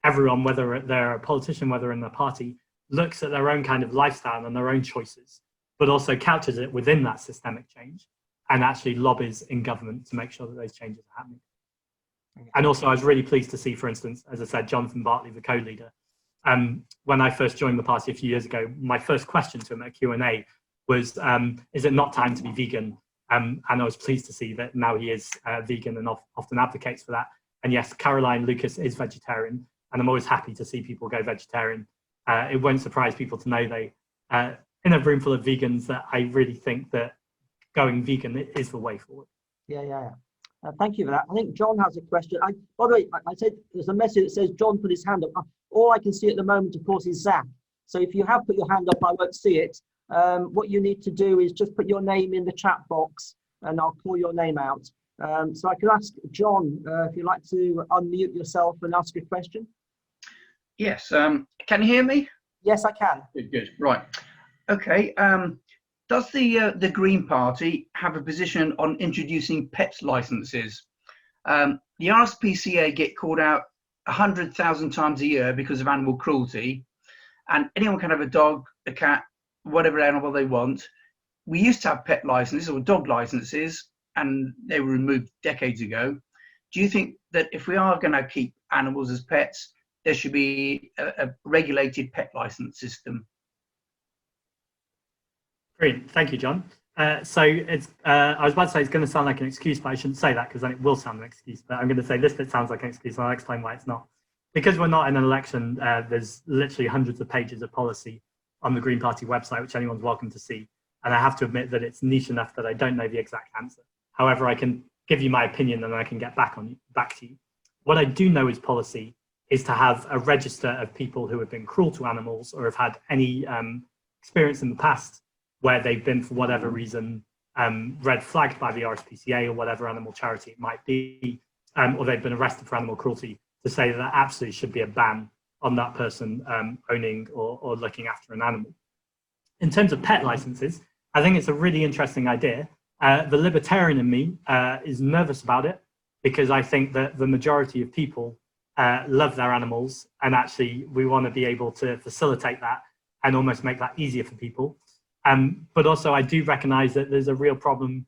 everyone, whether they're a politician, whether in a party, looks at their own kind of lifestyle and their own choices, but also couches it within that systemic change and actually lobbies in government to make sure that those changes are happening. And also, I was really pleased to see, for instance, as I said, Jonathan Bartley, the co-leader. When I first joined the party a few years ago, my first question to him at Q&A was, is it not time to be vegan? And I was pleased to see that now he is vegan and often advocates for that. And yes, Caroline Lucas is vegetarian, and I'm always happy to see people go vegetarian. It won't surprise people to know, though, in a room full of vegans, that I really think that going vegan is the way forward. Yeah. Thank you for that. I think John has a question. By the way, I said there's a message that says John put his hand up. All I can see at the moment, of course, is Zack. So if you have put your hand up, I won't see it. What you need to do is just put your name in the chat box and I'll call your name out. So I could ask John, if you'd like to unmute yourself and ask a question. Yes. Can you hear me? Yes, I can. Good. Right. Okay. Does the Green Party have a position on introducing pets licenses? The RSPCA get called out 100,000 times a year because of animal cruelty, and anyone can have a dog, a cat, whatever animal they want. We used to have pet licenses or dog licenses, and they were removed decades ago. Do you think that if we are going to keep animals as pets, there should be a regulated pet license system? Great, thank you, John. So it's, I was about to say it's going to sound like an excuse, but I shouldn't say that because then it will sound an excuse. But I'm going to say this bit sounds like an excuse, and I'll explain why it's not. Because we're not in an election, there's literally hundreds of pages of policy on the Green Party website, which anyone's welcome to see. And I have to admit that it's niche enough that I don't know the exact answer. However, I can give you my opinion and I can get back to you. What I do know is policy is to have a register of people who have been cruel to animals or have had any experience in the past where they've been, for whatever reason, red flagged by the RSPCA or whatever animal charity it might be, or they've been arrested for animal cruelty, to say that there absolutely should be a ban on that person owning or looking after an animal. In terms of pet licenses, I think it's a really interesting idea. The libertarian in me is nervous about it because I think that the majority of people love their animals, and actually we want to be able to facilitate that and almost make that easier for people. But also I do recognize that there's a real problem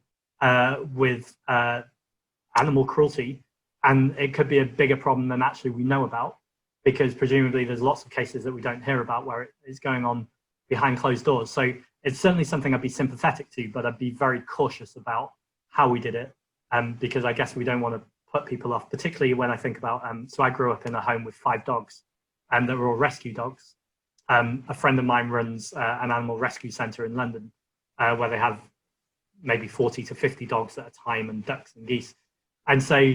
with animal cruelty, and it could be a bigger problem than actually we know about, because presumably there's lots of cases that we don't hear about where it is going on behind closed doors. So it's certainly something I'd be sympathetic to, but I'd be very cautious about how we did it, because I guess we don't want to put people off, particularly when I think about, so I grew up in a home with 5 dogs, and they were all rescue dogs. A friend of mine runs an animal rescue centre in London, where they have maybe 40 to 50 dogs at a time, and ducks and geese. And so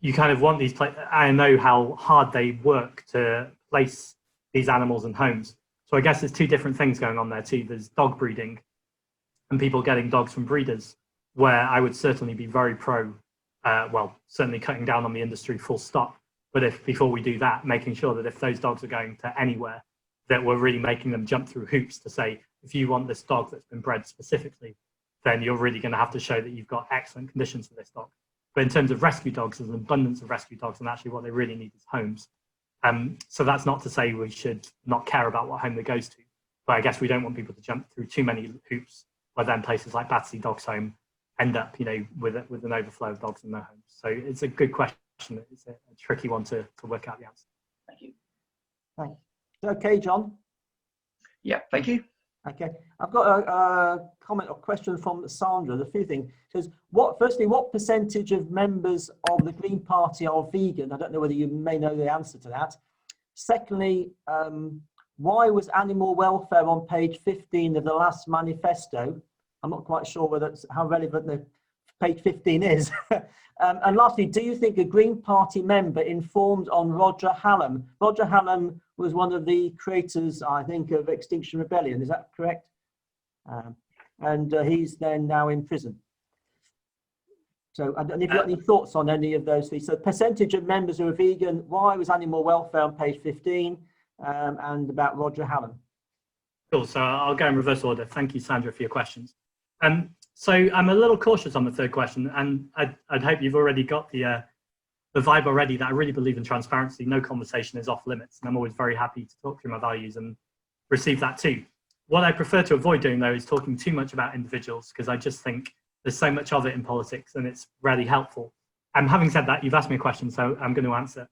you kind of want these, I know how hard they work to place these animals in homes. So I guess there's 2 different things going on there too. There's dog breeding and people getting dogs from breeders, where I would certainly be very pro, well, certainly cutting down on the industry full stop. But if before we do that, making sure that if those dogs are going to anywhere, that we're really making them jump through hoops to say, if you want this dog that's been bred specifically, then you're really going to have to show that you've got excellent conditions for this dog. But in terms of rescue dogs, there's an abundance of rescue dogs, and actually what they really need is homes. So that's not to say we should not care about what home they goes to, but I guess we don't want people to jump through too many hoops, where then places like Battersea Dogs Home end up, with an overflow of dogs in their homes. So it's a good question. It's a tricky one to work out the answer. Thank you. Thanks. Okay, John? Yeah, thank you. Okay, I've got a comment or question from Sandra. A few things. It says, firstly, what percentage of members of the Green Party are vegan? I don't know whether you may know the answer to that. Secondly, why was animal welfare on page 15 of the last manifesto? I'm not quite sure whether how relevant the page 15 is. And lastly, do you think a Green Party member informed on Roger Hallam? Roger Hallam was one of the creators, I think, of Extinction Rebellion. Is that correct? And he's then now in prison. So I don't know if you've got any thoughts on any of those things. So percentage of members who are vegan, why was animal welfare on page 15, and about Roger Hallam. Cool, so I'll go in reverse order. Thank you, Sandra, for your questions. So I'm a little cautious on the third question, and I'd hope you've already got the vibe already that I really believe in transparency. No conversation is off limits, and I'm always very happy to talk through my values and receive that too. What I prefer to avoid doing, though, is talking too much about individuals, because I just think there's so much of it in politics and it's rarely helpful. Having said that, you've asked me a question, so I'm going to answer.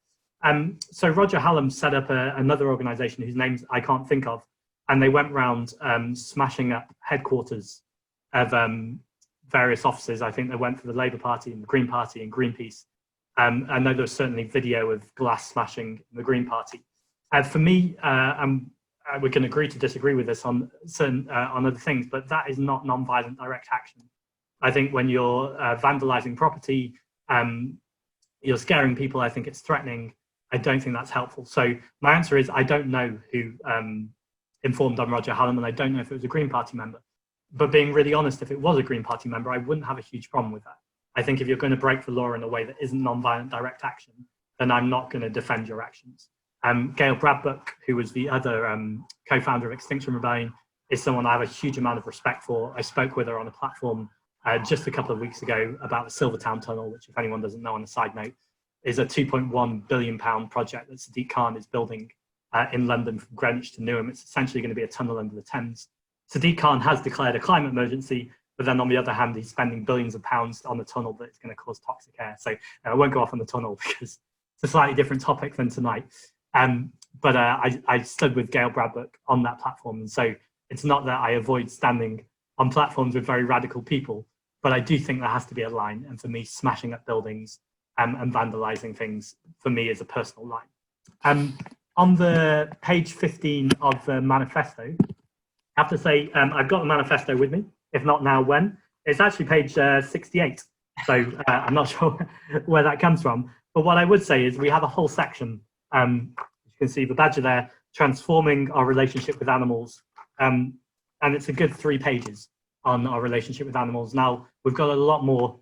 So Roger Hallam set up another organisation whose names I can't think of, and they went around smashing up headquarters of various offices. I think they went for the Labour Party and the Green Party and Greenpeace. I know there was certainly video of glass smashing in the Green Party. For me, we can agree to disagree with this on certain on other things, but that is not non-violent direct action. I think when you're vandalising property, you're scaring people, I think it's threatening. I don't think that's helpful. So my answer is I don't know who informed on Roger Hallam, and I don't know if it was a Green Party member. But being really honest, if it was a Green Party member, I wouldn't have a huge problem with that. I think if you're going to break the law in a way that isn't non-violent direct action, then I'm not going to defend your actions. Gail Bradbuck, who was the other co-founder of Extinction Rebellion, is someone I have a huge amount of respect for. I spoke with her on a platform just a couple of weeks ago about the Silvertown Tunnel, which, if anyone doesn't know on a side note, is a £2.1 billion project that Sadiq Khan is building in London from Greenwich to Newham. It's essentially going to be a tunnel under the Thames. Sadiq Khan has declared a climate emergency, but then on the other hand, he's spending billions of pounds on the tunnel that's going to cause toxic air. So I won't go off on the tunnel because it's a slightly different topic than tonight. But I stood with Gail Bradbuck on that platform. And so it's not that I avoid standing on platforms with very radical people. But I do think there has to be a line. And for me, smashing up buildings and vandalizing things, for me, is a personal line. On the page 15 of the manifesto, I have to say, I've got the manifesto with me. If not now, when? It's actually page 68. So I'm not sure where that comes from. But what I would say is we have a whole section, you can see the badger there, transforming our relationship with animals. And it's a good 3 pages on our relationship with animals. Now, we've got a lot more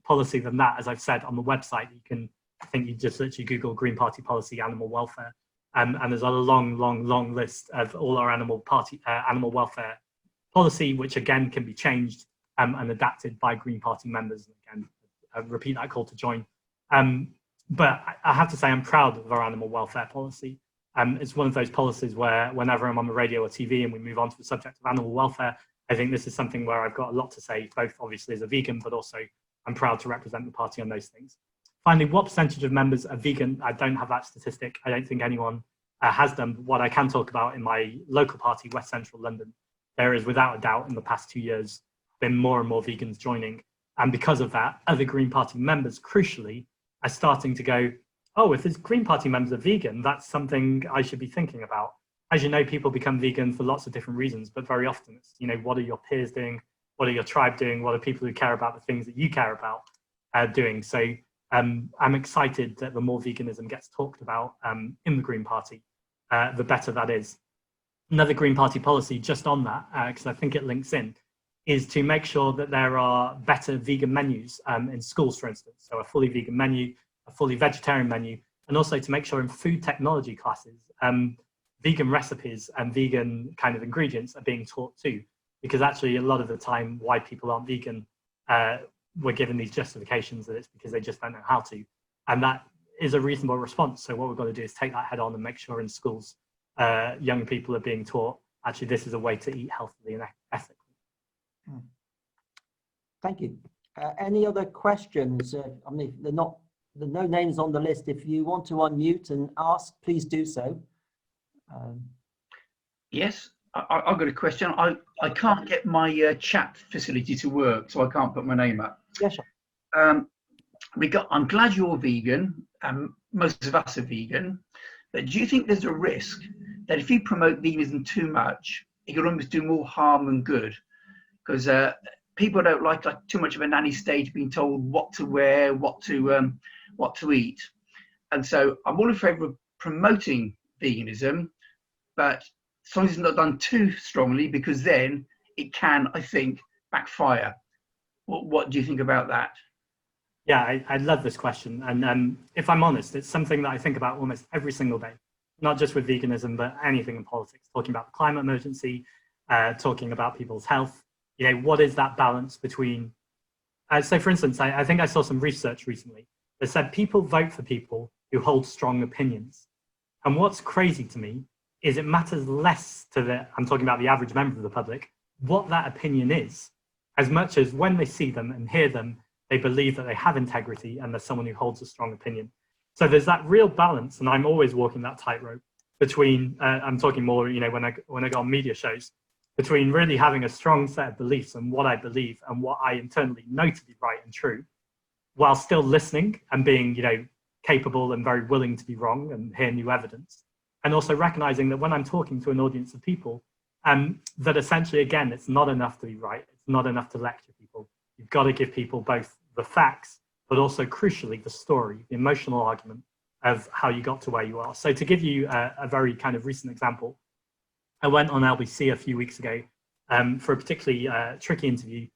policy than that, as I've said, on the website. You can, I think you just literally Google Green Party policy, animal welfare. And there's a long list of all our animal welfare policy, which again can be changed and adapted by Green Party members. And again, I repeat that call to join. But I have to say I'm proud of our animal welfare policy. It's one of those policies where whenever I'm on the radio or TV and we move on to the subject of animal welfare, I think this is something where I've got a lot to say, both obviously as a vegan, but also I'm proud to represent the party on those things. Finally, what percentage of members are vegan? I don't have that statistic. I don't think anyone has them. But what I can talk about in my local party, West Central London, there is without a doubt in the past 2 years been more and more vegans joining. And because of that, other Green Party members, crucially, are starting to go, oh, if this Green Party members are vegan, that's something I should be thinking about. As you know, people become vegan for lots of different reasons, but very often it's, you know, what are your peers doing? What are your tribe doing? What are people who care about the things that you care about doing? So I'm excited that the more veganism gets talked about in the Green Party, the better that is. Another Green Party policy just on that, because I think it links in, is to make sure that there are better vegan menus in schools, for instance. So a fully vegan menu, a fully vegetarian menu, and also to make sure in food technology classes, vegan recipes and vegan kind of ingredients are being taught too. Because actually a lot of the time why people aren't vegan, we're given these justifications that it's because they just don't know how to. And that is a reasonable response. So what we've got to do is take that head on and make sure in schools, young people are being taught, actually, this is a way to eat healthily and ethically. Thank you. Any other questions? I mean, there are no names on the list. If you want to unmute and ask, please do so. Yes, I've got a question. I can't get my chat facility to work, so I can't put my name up. Yeah, sure. I'm glad you're vegan, and most of us are vegan, but do you think there's a risk that if you promote veganism too much, it could almost do more harm than good? Because people don't like too much of a nanny state being told what to wear, what to eat. And so I'm all in favour of promoting veganism, but as long as it's not done too strongly, because then it can, I think, backfire. What do you think about that? Yeah, I love this question. And if I'm honest, it's something that I think about almost every single day, not just with veganism, but anything in politics, talking about the climate emergency, talking about people's health. You know, what is that balance between, so for instance, I think I saw some research recently that said people vote for people who hold strong opinions. And what's crazy to me is it matters less to I'm talking about the average member of the public, what that opinion is, as much as when they see them and hear them, they believe that they have integrity and there's someone who holds a strong opinion. So there's that real balance, and I'm always walking that tightrope between, I'm talking more, you know, when I go on media shows, between really having a strong set of beliefs and what I believe and what I internally know to be right and true, while still listening and being, you know, capable and very willing to be wrong and hear new evidence. And also recognizing that when I'm talking to an audience of people, that essentially, again, it's not enough to be right. It's not enough to lecture people. You've got to give people both the facts, but also crucially the story, the emotional argument of how you got to where you are. So to give you a very kind of recent example, I went on LBC a few weeks ago for a particularly tricky interview.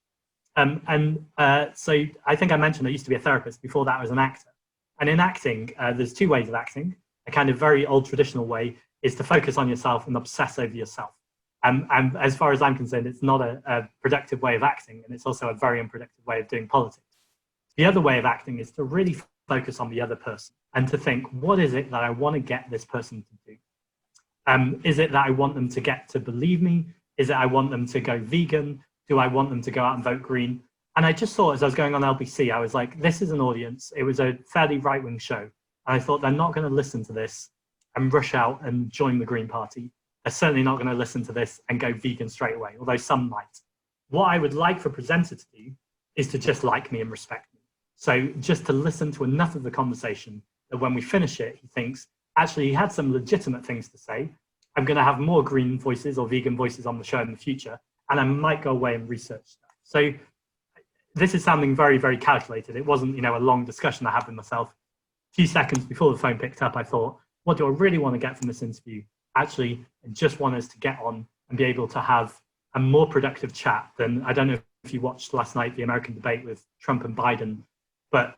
So I think I mentioned I used to be a therapist. Before that, I was an actor. And in acting, there's two ways of acting. A kind of very old traditional way is to focus on yourself and obsess over yourself. And as far as I'm concerned, it's not a productive way of acting, and it's also a very unproductive way of doing politics. The other way of acting is to really focus on the other person and to think, what is it that I want to get this person to do? Is it that I want them to get to believe me? Is it I want them to go vegan? Do I want them to go out and vote green? And I just thought, as I was going on LBC, I was like, this is an audience. It was a fairly right-wing show. And I thought, they're not going to listen to this and rush out and join the Green Party. They're certainly not going to listen to this and go vegan straight away, although some might. what I would like for presenter to do is to just like me and respect me. So just to listen to enough of the conversation that when we finish it, he thinks, actually, he had some legitimate things to say. I'm going to have more green voices or vegan voices on the show in the future, and I might go away and research stuff. So this is sounding very, very calculated. It wasn't, a long discussion I had with myself. A few seconds before the phone picked up, I thought, what do I really want to get from this interview? Actually, I just want us to get on and be able to have a more productive chat than, I don't know if you watched last night, the American debate with Trump and Biden, but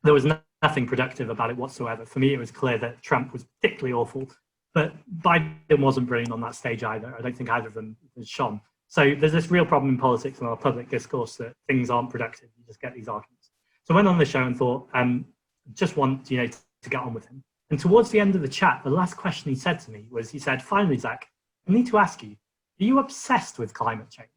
there was nothing productive about it whatsoever. For me, it was clear that Trump was particularly awful, but Biden wasn't brilliant on that stage either. I don't think either of them has shone. So there's this real problem in politics and our public discourse that things aren't productive. You just get these arguments. So I went on the show and thought, just want to get on with him. And towards the end of the chat, the last question he said to me was, he said, finally, Zack, I need to ask you, are you obsessed with climate change?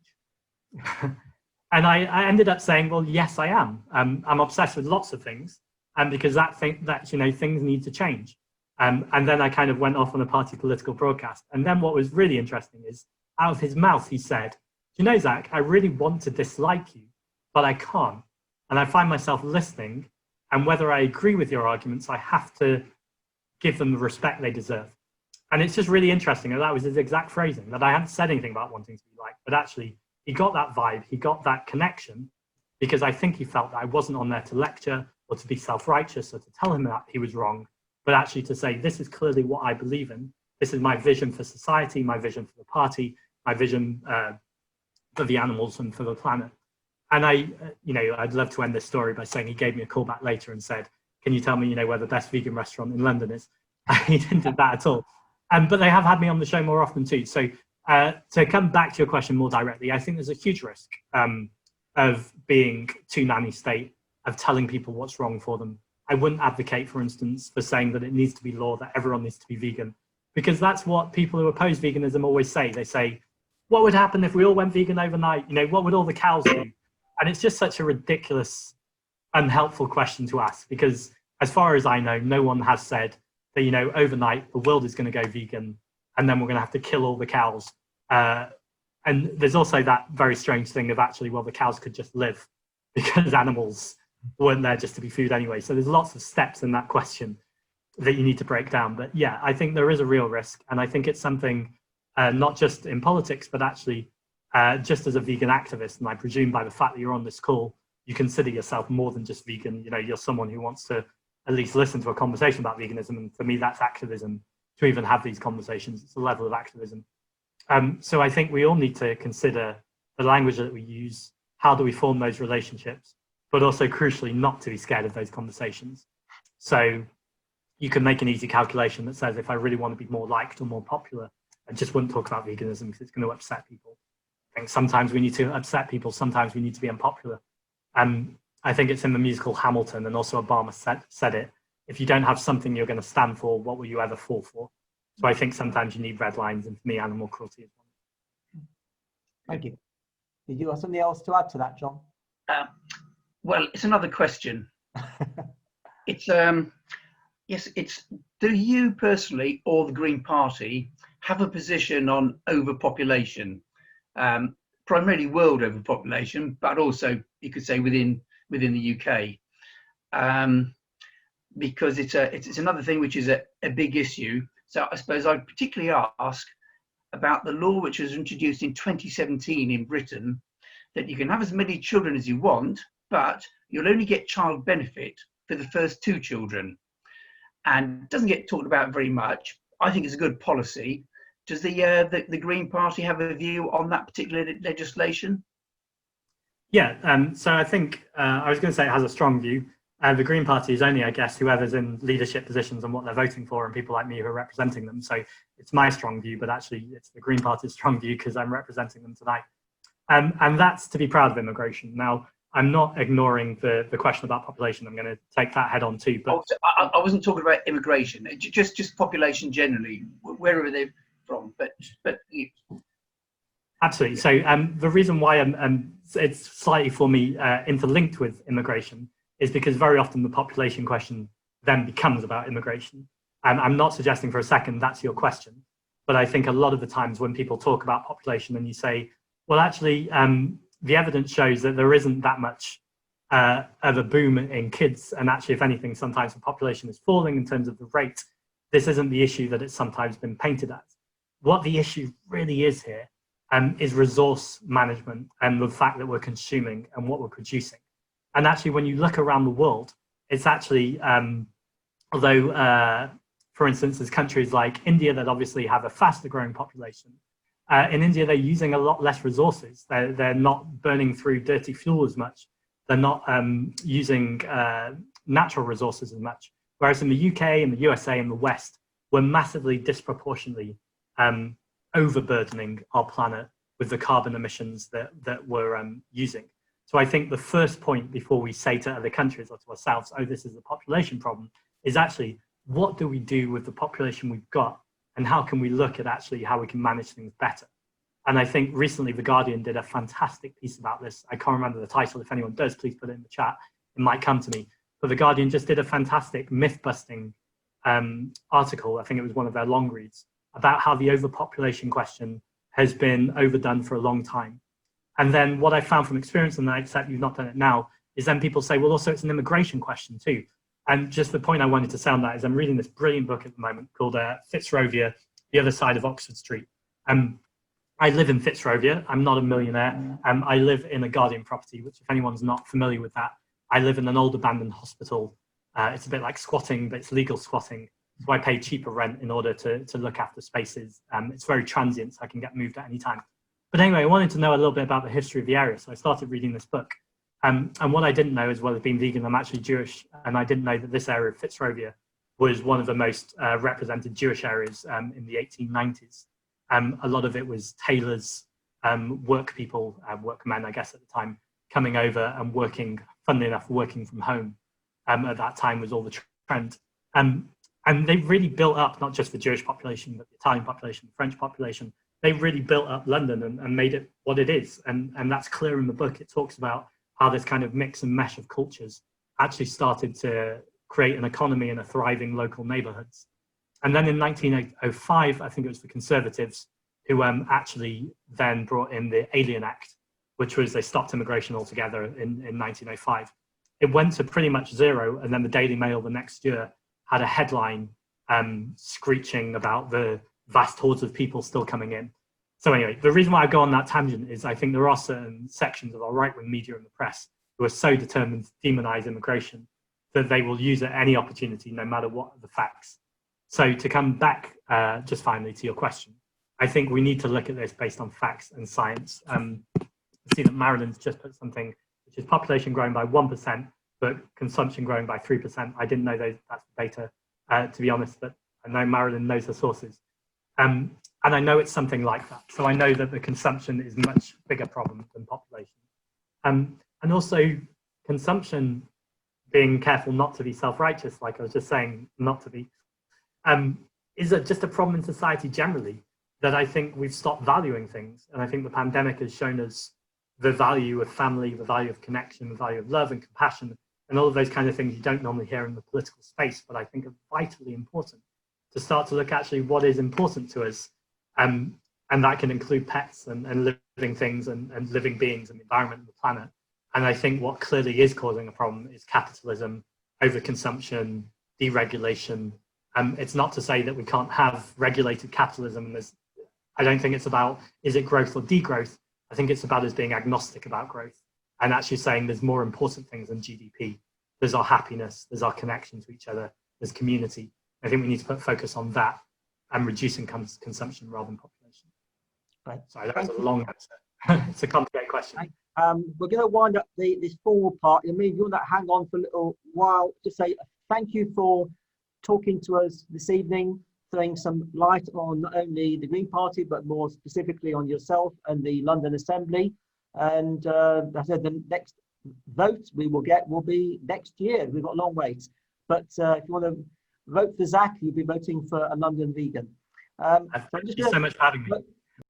And I ended up saying, well, yes, I am. I'm obsessed with lots of things, and because things need to change. And then I kind of went off on a party political broadcast. And then what was really interesting is, out of his mouth, he said, Zack, I really want to dislike you, but I can't. And I find myself listening, and whether I agree with your arguments, I have to give them the respect they deserve. And it's just really interesting that was his exact phrasing, that I hadn't said anything about wanting to be liked, but actually he got that vibe, he got that connection, because I think he felt that I wasn't on there to lecture or to be self-righteous or to tell him that he was wrong, but actually to say, this is clearly what I believe in. This is my vision for society, my vision for the party, my vision for the animals and for the planet. And I'd love to end this story by saying he gave me a call back later and said, can you tell me, where the best vegan restaurant in London is? He didn't do that at all. But they have had me on the show more often too. So to come back to your question more directly, I think there's a huge risk of being too nanny state, of telling people what's wrong for them. I wouldn't advocate, for instance, for saying that it needs to be law that everyone needs to be vegan, because that's what people who oppose veganism always say. They say, what would happen if we all went vegan overnight? What would all the cows do? And it's just such a ridiculous, unhelpful question to ask, because as far as I know, no one has said that, overnight the world is going to go vegan and then we're going to have to kill all the cows. And there's also that very strange thing of actually, well, the cows could just live because animals weren't there just to be food anyway. So there's lots of steps in that question that you need to break down. But yeah, I think there is a real risk. And I think it's something not just in politics, but actually just as a vegan activist. And I presume by the fact that you're on this call, you consider yourself more than just vegan. You're someone who wants to at least listen to a conversation about veganism. And for me, that's activism. To even have these conversations, it's a level of activism. So I think we all need to consider the language that we use, how do we form those relationships, but also crucially not to be scared of those conversations. So you can make an easy calculation that says, if I really want to be more liked or more popular, I just wouldn't talk about veganism because it's going to upset people. I think sometimes we need to upset people, sometimes we need to be unpopular. I think it's in the musical Hamilton, and also Obama said it, if you don't have something you're going to stand for, what will you ever fall for? So I think sometimes you need red lines, and for me, animal cruelty is one. Thank you. Did you have something else to add to that, John? Well, it's another question. It's yes, it's, do you personally or the Green Party have a position on overpopulation? Primarily world overpopulation, but also you could say within the UK, because it's another thing which is a big issue. So I suppose I'd particularly ask about the law which was introduced in 2017 in Britain, that you can have as many children as you want, but you'll only get child benefit for the first 2 children. And it doesn't get talked about very much. I think it's a good policy. Does the Green Party have a view on that particular legislation? Yeah, so I think I was going to say it has a strong view. The Green Party is only, I guess, whoever's in leadership positions and what they're voting for, and people like me who are representing them. So it's my strong view, but actually it's the Green Party's strong view because I'm representing them tonight. And that's to be proud of immigration. Now, I'm not ignoring the question about population. I'm going to take that head on too. But I wasn't talking about immigration, just population generally, wherever they're from. But absolutely. So the reason why it's slightly for me interlinked with immigration is because very often the population question then becomes about immigration. I'm not suggesting for a second that's your question, but I think a lot of the times when people talk about population and you say, well, actually, the evidence shows that there isn't that much of a boom in kids, and actually, if anything, sometimes the population is falling in terms of the rate. This isn't the issue that it's sometimes been painted as. What the issue really is here is resource management and the fact that we're consuming and what we're producing. And actually, when you look around the world, it's actually, although, for instance, there's countries like India that obviously have a faster growing population. In India, they're using a lot less resources. They're not burning through dirty fuel as much. They're not using natural resources as much. Whereas in the UK and the USA and the West, we're massively disproportionately overburdening our planet with the carbon emissions that we're using. So I think the first point before we say to other countries or to ourselves, oh, this is a population problem, is actually, what do we do with the population we've got? And how can we look at actually how we can manage things better? And I think recently The Guardian did a fantastic piece about this. I can't remember the title. If anyone does, please put it in the chat. It might come to me. But The Guardian just did a fantastic myth-busting article. I think it was one of their long reads about how the overpopulation question has been overdone for a long time. And then what I found from experience, and I accept you've not done it now, is then people say, well, also it's an immigration question too. And just the point I wanted to sound that is I'm reading this brilliant book at the moment called Fitzrovia, The Other Side of Oxford Street. I live in Fitzrovia. I'm not a millionaire. I live in a Guardian property, which if anyone's not familiar with that, I live in an old abandoned hospital. It's a bit like squatting, but it's legal squatting. So I pay cheaper rent in order to look after spaces. It's very transient, so I can get moved at any time. But anyway, I wanted to know a little bit about the history of the area. So I started reading this book. And what I didn't know, as well as being vegan, I'm actually Jewish. And I didn't know that this area of Fitzrovia was one of the most represented Jewish areas in the 1890s. A lot of it was tailors, work people, workmen, I guess, at the time, coming over and working, funnily enough, working from home. At that time was all the trend. And they really built up, not just the Jewish population, but the Italian population, the French population. They really built up London and made it what it is. And that's clear in the book. It talks about how this kind of mix and mesh of cultures actually started to create an economy and a thriving local neighborhoods. And then in 1905, I think it was the Conservatives who actually then brought in the Alien Act, which was they stopped immigration altogether in 1905. It went to pretty much zero, and then the Daily Mail the next year had a headline screeching about the vast hordes of people still coming in. So anyway, the reason why I go on that tangent is I think there are certain sections of our right-wing media and the press who are so determined to demonize immigration that they will use it at any opportunity, no matter what are the facts. So to come back just finally to your question, I think we need to look at this based on facts and science. I see that Marilyn's just put something, which is population growing by 1%, but consumption growing by 3%. I didn't know that's the data, to be honest, but I know Marilyn knows her sources. And I know it's something like that. So I know that the consumption is a much bigger problem than population. And also consumption, being careful not to be self-righteous, like I was just saying, not to be, is just a problem in society generally, that I think we've stopped valuing things. And I think the pandemic has shown us the value of family, the value of connection, the value of love and compassion, and all of those kind of things you don't normally hear in the political space, but I think are vitally important to start to look actually what is important to us. And that can include pets and living things and living beings and the environment and the planet. And I think what clearly is causing a problem is capitalism, overconsumption, deregulation. It's not to say that we can't have regulated capitalism. And I don't think it's about, is it growth or degrowth? I think it's about us being agnostic about growth and actually saying there's more important things than GDP. There's our happiness, there's our connection to each other, there's community. I think we need to put focus on that and reducing consumption rather than population. Right. Sorry, that was a long answer. It's a complicated question. We're going to wind up this formal part. I mean, you want to hang on for a little while to say thank you for talking to us this evening, throwing some light on not only the Green Party, but more specifically on yourself and the London Assembly. And I said the next vote we will get will be next year. We've got a long wait. But if you want to vote for Zack, you'll be voting for a London vegan. Thank you so much for having me.